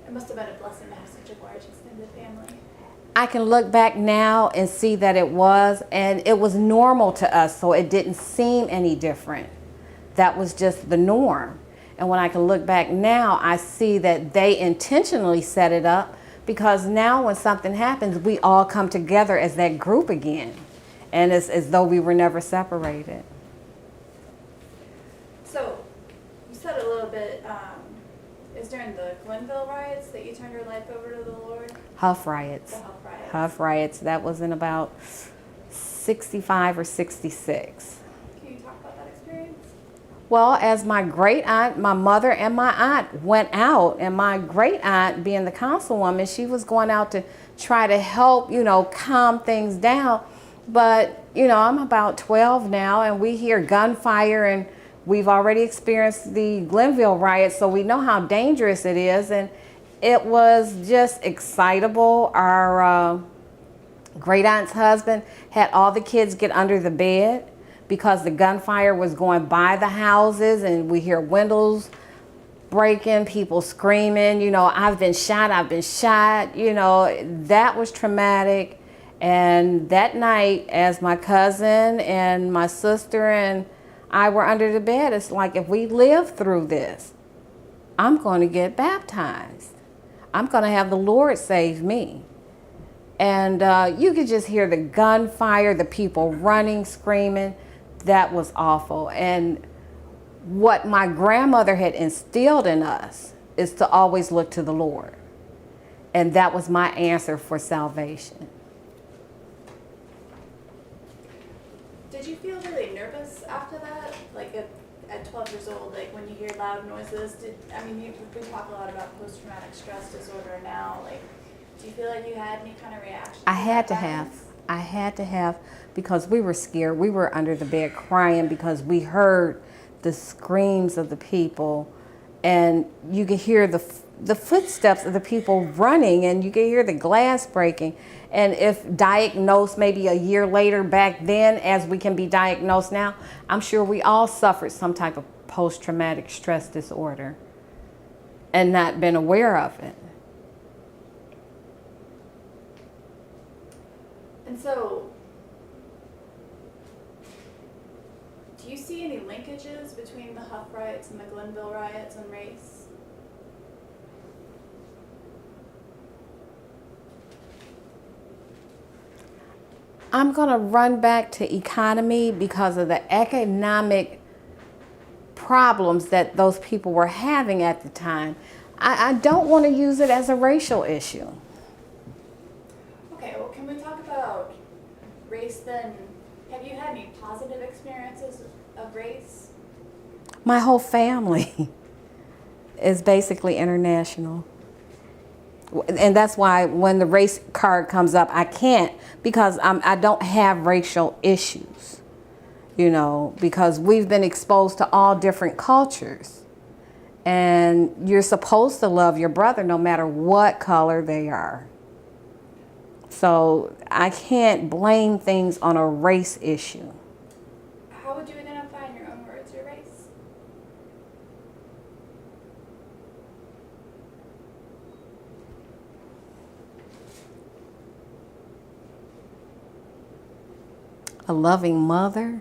Speaker 3: It must have been a blessing to have such a large extended family.
Speaker 2: I can look back now and see that it was, and it was normal to us, so it didn't seem any different. That was just the norm. And when I can look back now, I see that they intentionally set it up, because now when something happens, we all come together as that group again. And it's as though we were never separated.
Speaker 3: So, you said a little bit, is during the Glenville riots that you turned your life over to the Lord?
Speaker 2: Hough riots.
Speaker 3: The Hough riots.
Speaker 2: Hough riots. That was in about 65 or 66.
Speaker 3: Can you talk about that experience?
Speaker 2: Well, as my great aunt, my mother and my aunt went out, and my great aunt, being the councilwoman, she was going out to try to help, calm things down. But, I'm about 12 now, and we hear gunfire, and we've already experienced the Glenville riots, so we know how dangerous it is. And it was just excitable. Our great aunt's husband had all the kids get under the bed, because the gunfire was going by the houses, and we hear windows breaking, people screaming, I've been shot. That was traumatic. And that night, as my cousin and my sister and I were under the bed, it's like, if we live through this, I'm going to get baptized. I'm going to have the Lord save me. And you could just hear the gunfire, the people running, screaming. That was awful. And what my grandmother had instilled in us is to always look to the Lord. And that was my answer for salvation.
Speaker 3: Did you feel really nervous after that? Like at 12 years old, like when you hear loud noises? We talk a lot about post-traumatic stress disorder now. Like, do you feel like you had any kind of reaction?
Speaker 2: I had to have, because we were scared. We were under the bed crying because we heard the screams of the people, and you could hear the footsteps of the people running, and you can hear the glass breaking. And if diagnosed maybe a year later back then, as we can be diagnosed now, I'm sure we all suffered some type of post-traumatic stress disorder and not been aware of it.
Speaker 3: And so, do you see any linkages between the Hough riots and the Glenville riots and race?
Speaker 2: I'm going to run back to economy because of the economic problems that those people were having at the time. I don't want to use it as a racial issue.
Speaker 3: Okay, well, can we talk about race then? Have you had any positive experiences of race?
Speaker 2: My whole family is basically international. And that's why when the race card comes up, I can't, because I don't have racial issues, you know, because we've been exposed to all different cultures. And you're supposed to love your brother no matter what color they are. So I can't blame things on a race issue.
Speaker 3: How would you identify in your own words your race?
Speaker 2: A loving mother,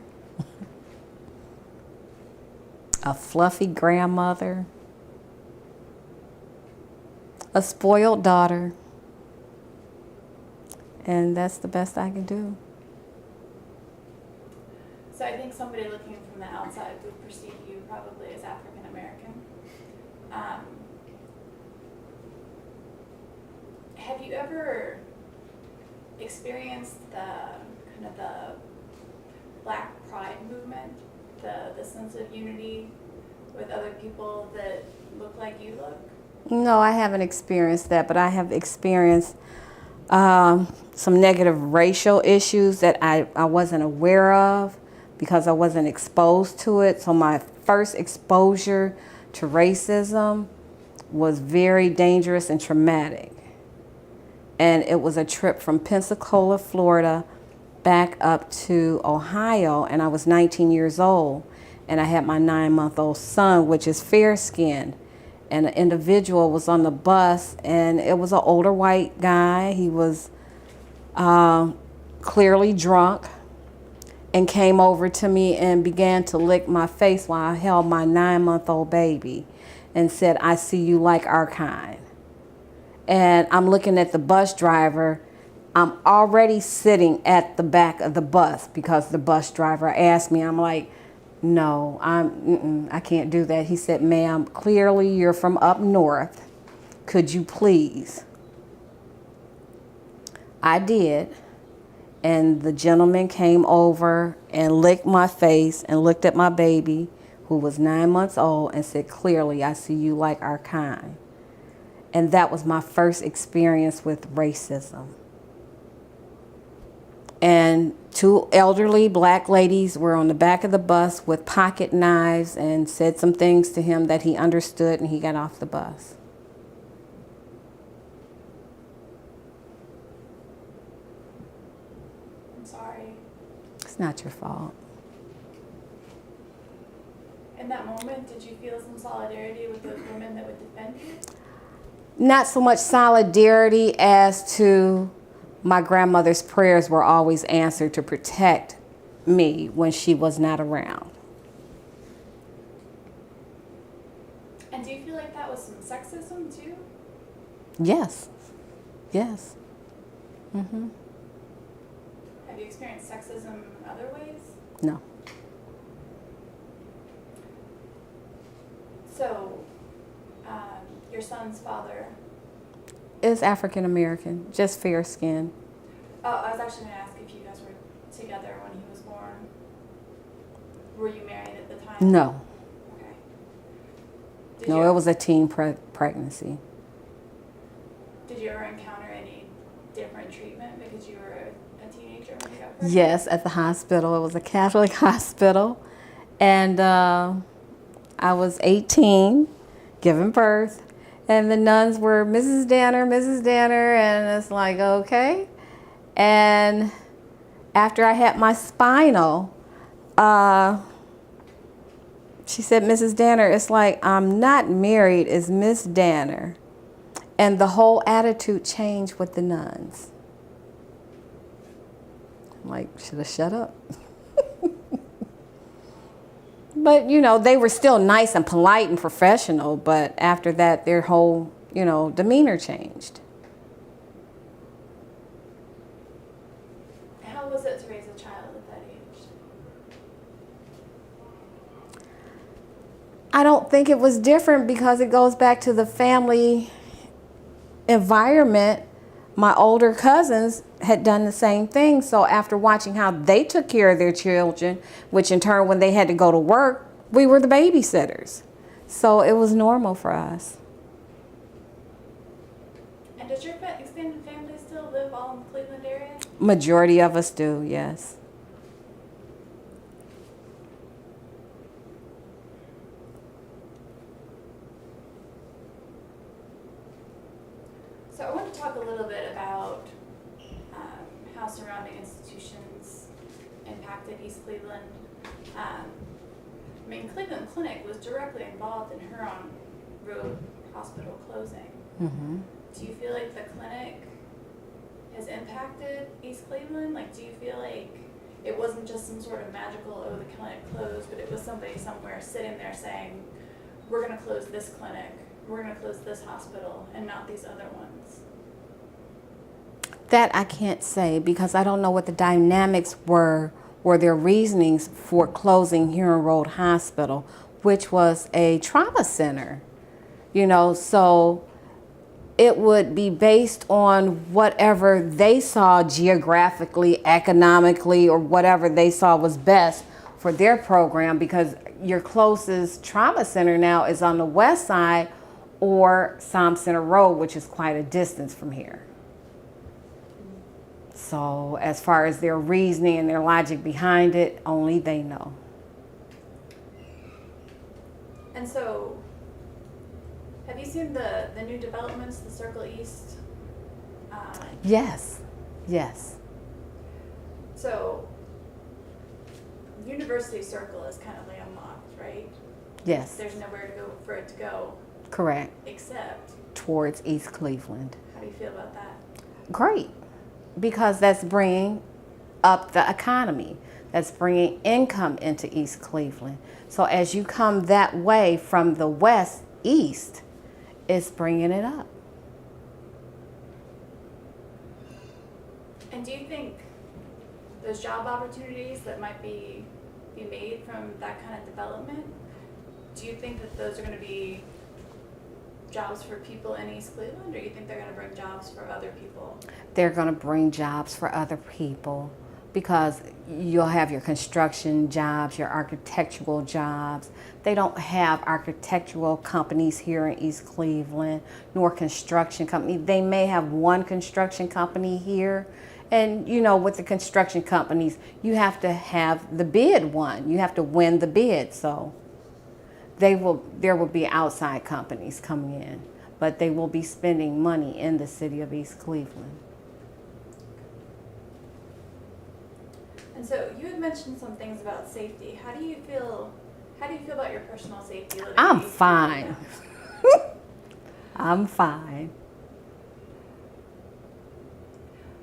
Speaker 2: a fluffy grandmother, a spoiled daughter, and that's the best I can do.
Speaker 3: So I think somebody looking from the outside would perceive you probably as African American. Have you ever experienced the Black Pride movement, the sense of unity with other people that look like you look?
Speaker 2: No, I haven't experienced that, but I have experienced some negative racial issues that I wasn't aware of because I wasn't exposed to it. So my first exposure to racism was very dangerous and traumatic. And it was a trip from Pensacola, Florida, back up to Ohio, and I was 19 years old, and I had my 9-month-old son, which is fair-skinned. And an individual was on the bus, and it was an older white guy. He was clearly drunk and came over to me and began to lick my face while I held my 9-month-old baby and said, "I see you like our kind." And I'm looking at the bus driver. I'm already sitting at the back of the bus because the bus driver asked me. I'm like, "No, I can't do that." He said, "Ma'am, clearly you're from up north. Could you please?" I did. And the gentleman came over and licked my face and looked at my baby, who was 9 months old, and said, "Clearly, I see you like our kind." And that was my first experience with racism. And 2 elderly black ladies were on the back of the bus with pocket knives and said some things to him that he understood, and he got off the bus.
Speaker 3: I'm sorry.
Speaker 2: It's not your fault.
Speaker 3: In that moment, did you feel some solidarity with those women that would defend you?
Speaker 2: Not so much solidarity as to my grandmother's prayers were always answered to protect me when she was not around.
Speaker 3: And do you feel like that was some sexism too?
Speaker 2: Yes. Yes. Mm-hmm.
Speaker 3: Have you experienced sexism in other ways?
Speaker 2: No.
Speaker 3: So, your son's father.
Speaker 2: Is African American, just fair skin.
Speaker 3: Oh, I was actually going to ask if you guys were together when he was born. Were you married at the time?
Speaker 2: No.
Speaker 3: Okay.
Speaker 2: No, it was a teen pregnancy.
Speaker 3: Did you ever encounter any different treatment because you were a teenager when you got pregnant?
Speaker 2: Yes, at the hospital. It was a Catholic hospital. And I was 18, giving birth. And the nuns were Mrs. Danner, Mrs. Danner, and it's like, okay. And after I had my spinal, she said, Mrs. Danner, it's like, I'm not married, it's Miss Danner. And the whole attitude changed with the nuns. I'm like, should have shut up. But, you know, they were still nice and polite and professional, but after that, their whole, you know, demeanor changed.
Speaker 3: How was it to raise a child at that age?
Speaker 2: I don't think it was different because it goes back to the family environment. My older cousins had done the same thing. So after watching how they took care of their children, which in turn, when they had to go to work, we were the babysitters. So it was normal for us.
Speaker 3: And does your extended family still live all in the Cleveland area?
Speaker 2: Majority of us do, yes.
Speaker 3: So I want to talk a little bit about how surrounding institutions impacted East Cleveland. I mean, Cleveland Clinic was directly involved in Huron Road Hospital closing.
Speaker 2: Mm-hmm.
Speaker 3: Do you feel like the clinic has impacted East Cleveland? Like, do you feel like it wasn't just some sort of magical, oh, the clinic closed, but it was somebody somewhere sitting there saying, we're going to close this clinic, we're going to close this hospital, and not these other ones?
Speaker 2: That I can't say because I don't know what the dynamics were their reasonings for closing Huron Road Hospital, which was a trauma center, you know, so it would be based on whatever they saw geographically, economically, or whatever they saw was best for their program, because your closest trauma center now is on the west side or Psalm Center Road, which is quite a distance from here. So as far as their reasoning and their logic behind it, only they know.
Speaker 3: And so, have you seen the new developments, the Circle East?
Speaker 2: Yes, yes.
Speaker 3: So, University Circle is kind of landlocked, right?
Speaker 2: Yes.
Speaker 3: There's nowhere to go for it to go.
Speaker 2: Correct.
Speaker 3: Except.
Speaker 2: Towards East Cleveland.
Speaker 3: How do you feel about that?
Speaker 2: Great, because that's bringing up the economy. That's bringing income into East Cleveland. So as you come that way from the west east, it's bringing it up.
Speaker 3: And do you think those job opportunities that might be made from that kind of development, do you think that those are going to be jobs for people in East Cleveland, or do you think they're going to bring jobs for other people?
Speaker 2: They're going to bring jobs for other people, because you'll have your construction jobs, your architectural jobs. They don't have architectural companies here in East Cleveland, nor construction company. They may have one construction company here. And you know, with the construction companies, you have to have the bid won. You have to win the bid. So there will be outside companies coming in, but they will be spending money in the city of East Cleveland.
Speaker 3: And so you had mentioned some things about safety. How do you feel about your personal safety?
Speaker 2: I'm fine. I'm fine.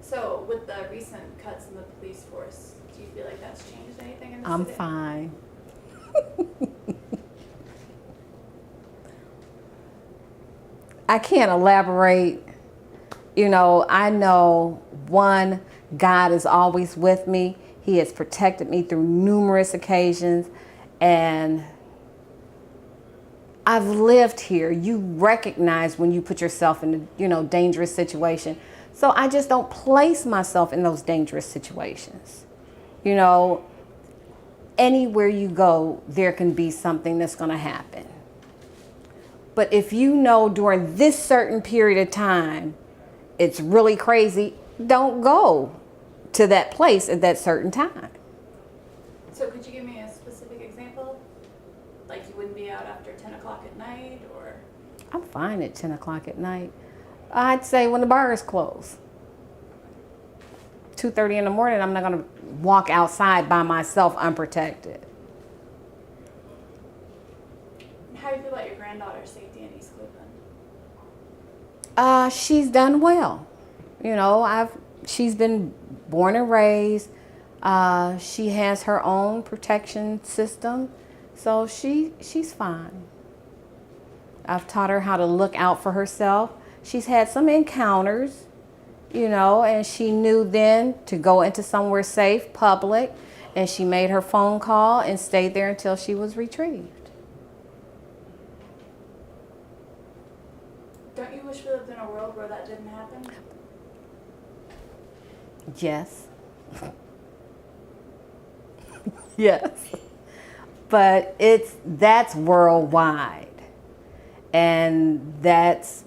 Speaker 3: So with the recent cuts in the police force, do you feel like that's changed anything in the
Speaker 2: I'm
Speaker 3: city?
Speaker 2: fine. I can't elaborate. You know, I know, one, God is always with me. He has protected me through numerous occasions, and I've lived here. You recognize when you put yourself in a, dangerous situation. So I just don't place myself in those dangerous situations. You know, anywhere you go, there can be something that's going to happen. But if you know during this certain period of time, it's really crazy, don't go to that place at that certain time.
Speaker 3: So could you give me a specific example? Like you wouldn't be out after 10 o'clock at night, or?
Speaker 2: I'm fine at 10 o'clock at night. I'd say when the bar is closed. 2:30 in the morning, I'm not going to walk outside by myself unprotected.
Speaker 3: How do you feel about your granddaughter's safety in East Cleveland?
Speaker 2: She's done well. You know, she's been born and raised. She has her own protection system, so she's fine. I've taught her how to look out for herself. She's had some encounters, you know, and she knew then to go into somewhere safe, public, and she made her phone call and stayed there until she was retrieved.
Speaker 3: Don't you wish we lived in a world where that didn't happen?
Speaker 2: Yes. Yes. But that's worldwide. And that's,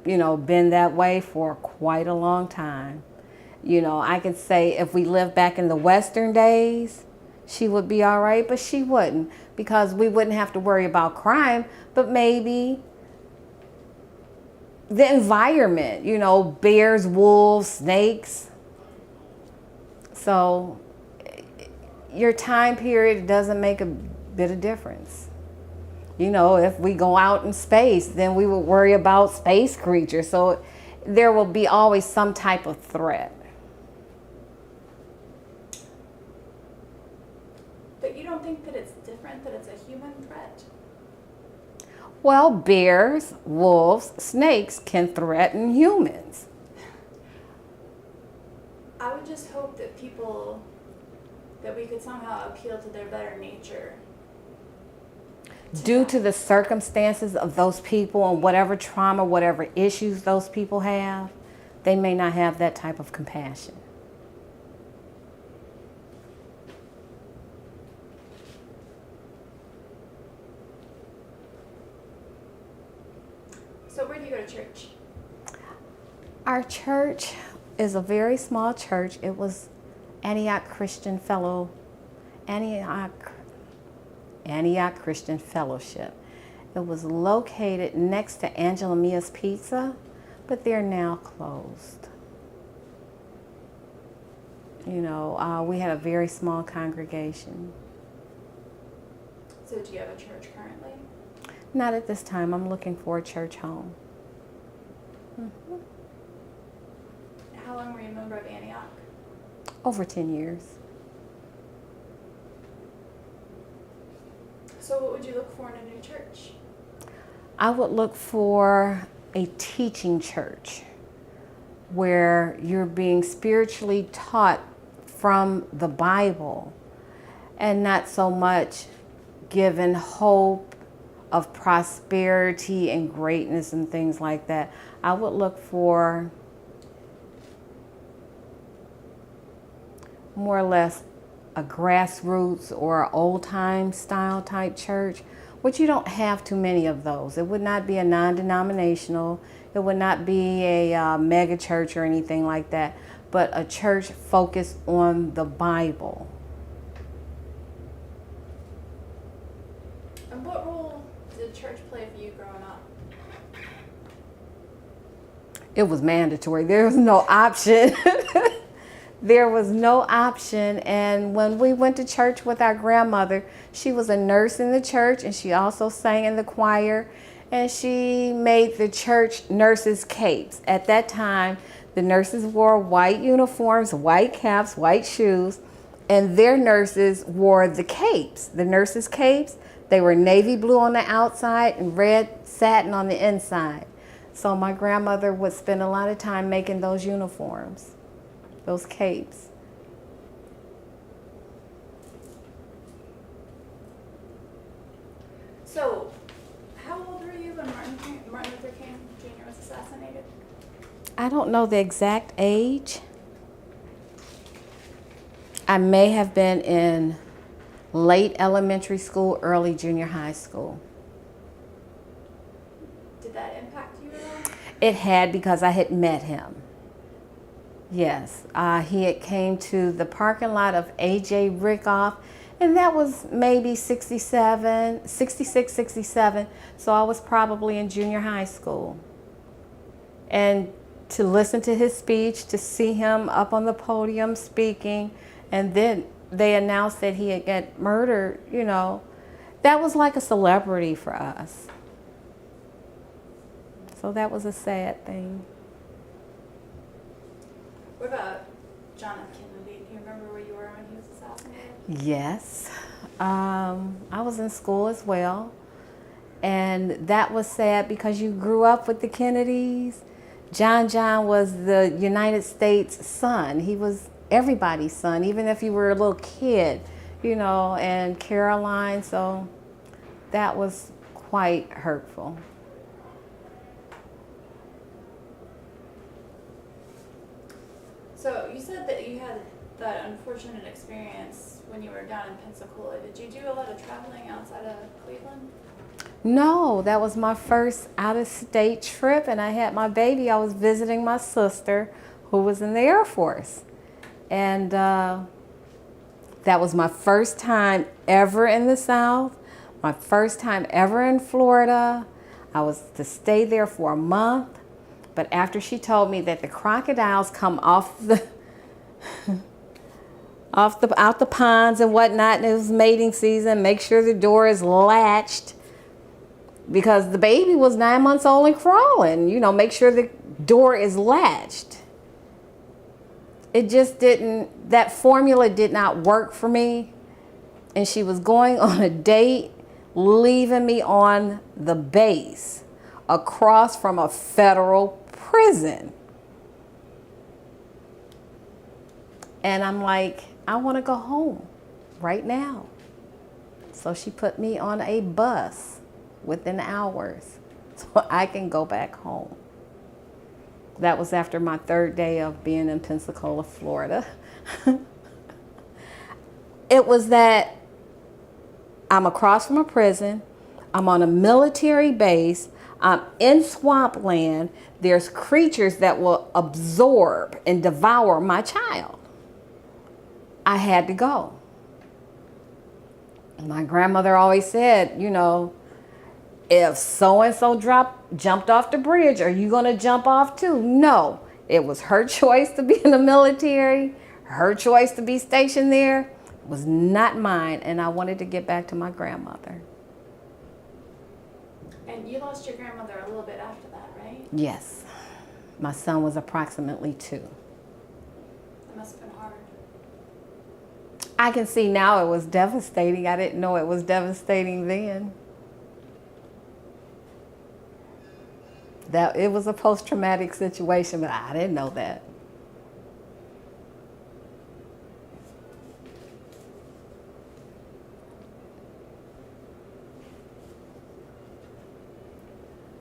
Speaker 2: you know, been that way for quite a long time. You know, I could say if we lived back in the Western days, she would be all right, but she wouldn't, because we wouldn't have to worry about crime, but maybe the environment, you know, bears, wolves, snakes. So your time period doesn't make a bit of difference. You know, if we go out in space, then we would worry about space creatures. So there will be always some type of threat.
Speaker 3: But you don't think that it's different, that it's a human threat?
Speaker 2: Well, bears, wolves, snakes can threaten humans.
Speaker 3: I would just hope that that we could somehow appeal to their better nature.
Speaker 2: Due to the circumstances of those people and whatever trauma, whatever issues those people have, they may not have that type of compassion.
Speaker 3: So where do you go to church?
Speaker 2: Our church is a very small church. It was Antioch Christian Christian Fellowship. It was located next to Angela Mia's Pizza, but they're now closed. You know, we had a very small congregation.
Speaker 3: So do you have a church currently?
Speaker 2: Not at this time. I'm looking for a church home. Mm-hmm.
Speaker 3: How long were you a member of Antioch?
Speaker 2: Over 10 years.
Speaker 3: So what would you look for in a new church?
Speaker 2: I would look for a teaching church where you're being spiritually taught from the Bible and not so much given hope of prosperity and greatness and things like that. I would look for more or less a grassroots or old time style type church, which you don't have too many of those. It would not be a non-denominational. It would not be a mega church or anything like that, but a church focused on the Bible.
Speaker 3: And what role did church play for you growing up?
Speaker 2: It was mandatory. There was no option. There was no option. And when we went to church with our grandmother, she was a nurse in the church and she also sang in the choir, and she made the church nurses' capes. At that time, the nurses wore white uniforms, white caps, white shoes, and their nurses wore the capes. The nurses' capes, they were navy blue on the outside and red satin on the inside. So my grandmother would spend a lot of time making those uniforms, those capes.
Speaker 3: So, how old were you when Martin Luther King Jr. was assassinated?
Speaker 2: I don't know the exact age. I may have been in late elementary school, early junior high school.
Speaker 3: Did that impact you at all?
Speaker 2: It had, because I had met him. Yes, he had came to the parking lot of A.J. Rickoff, And that was maybe 67, 66, 67. So I was probably in junior high school. And to listen to his speech, to see him up on the podium speaking, and then they announced that he had got murdered, you know, that was like a celebrity for us. So that was a sad thing.
Speaker 3: What about John F. Kennedy? Do you remember where you were when he was assassinated?
Speaker 2: Yes. I was in school as well. And that was sad because you grew up with the Kennedys. John was the United States son. He was everybody's son, even if you were a little kid, you know, and Caroline. So that was quite hurtful.
Speaker 3: So you said that you had that unfortunate experience when you were down in Pensacola. Did you do a lot of traveling outside of Cleveland?
Speaker 2: No, that was my first out-of-state trip, and I had my baby. I was visiting my sister who was in the Air Force. And that was my first time ever in the South, my first time ever in Florida. I was to stay there for a month, but after she told me that the crocodiles come off the out the ponds and whatnot, and it was mating season, make sure the door is latched, because the baby was 9 months old and crawling. You know, make sure the door is latched. It just didn't, that formula did not work for me. And she was going on a date, leaving me on the base across from a federal prison. And I'm like, I want to go home right now. So she put me on a bus within hours so I can go back home. That was after my third day of being in Pensacola, Florida. It was that I'm across from a prison, I'm on a military base, I'm in swampland, there's creatures that will absorb and devour my child. I had to go. My grandmother always said, you know, if so-and-so jumped off the bridge, are you going to jump off too? No, it was her choice to be in the military, her choice to be stationed there. It was not mine, and I wanted to get back to my grandmother.
Speaker 3: And you lost your grandmother a little bit after that, right?
Speaker 2: Yes. My son was approximately 2.
Speaker 3: That must have been hard.
Speaker 2: I can see now it was devastating. I didn't know it was devastating then. That it was a post-traumatic situation, but I didn't know that.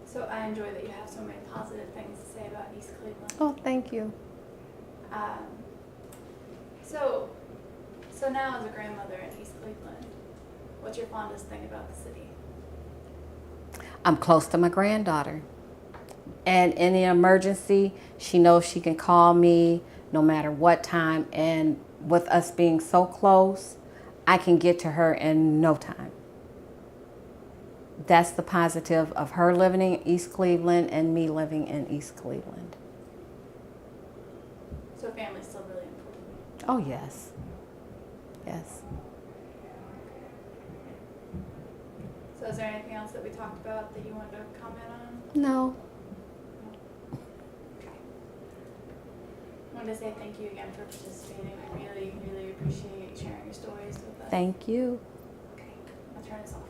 Speaker 3: So I enjoy that you have so many positive things to say about East Cleveland.
Speaker 2: Oh, thank you.
Speaker 3: So now as a grandmother in East Cleveland, what's your fondest thing about the city?
Speaker 2: I'm close to my granddaughter. And in an emergency, she knows she can call me no matter what time. And with us being so close, I can get to her in no time. That's the positive of her living in East Cleveland and me living in East Cleveland.
Speaker 3: So family's still really important.
Speaker 2: Oh, yes. Yes.
Speaker 3: So is there anything else that we talked about that you wanted to comment on?
Speaker 2: No.
Speaker 3: Okay. I wanted to say thank you again for participating. I really, really appreciate sharing your stories with us.
Speaker 2: Thank you.
Speaker 3: Okay, I'll turn this off.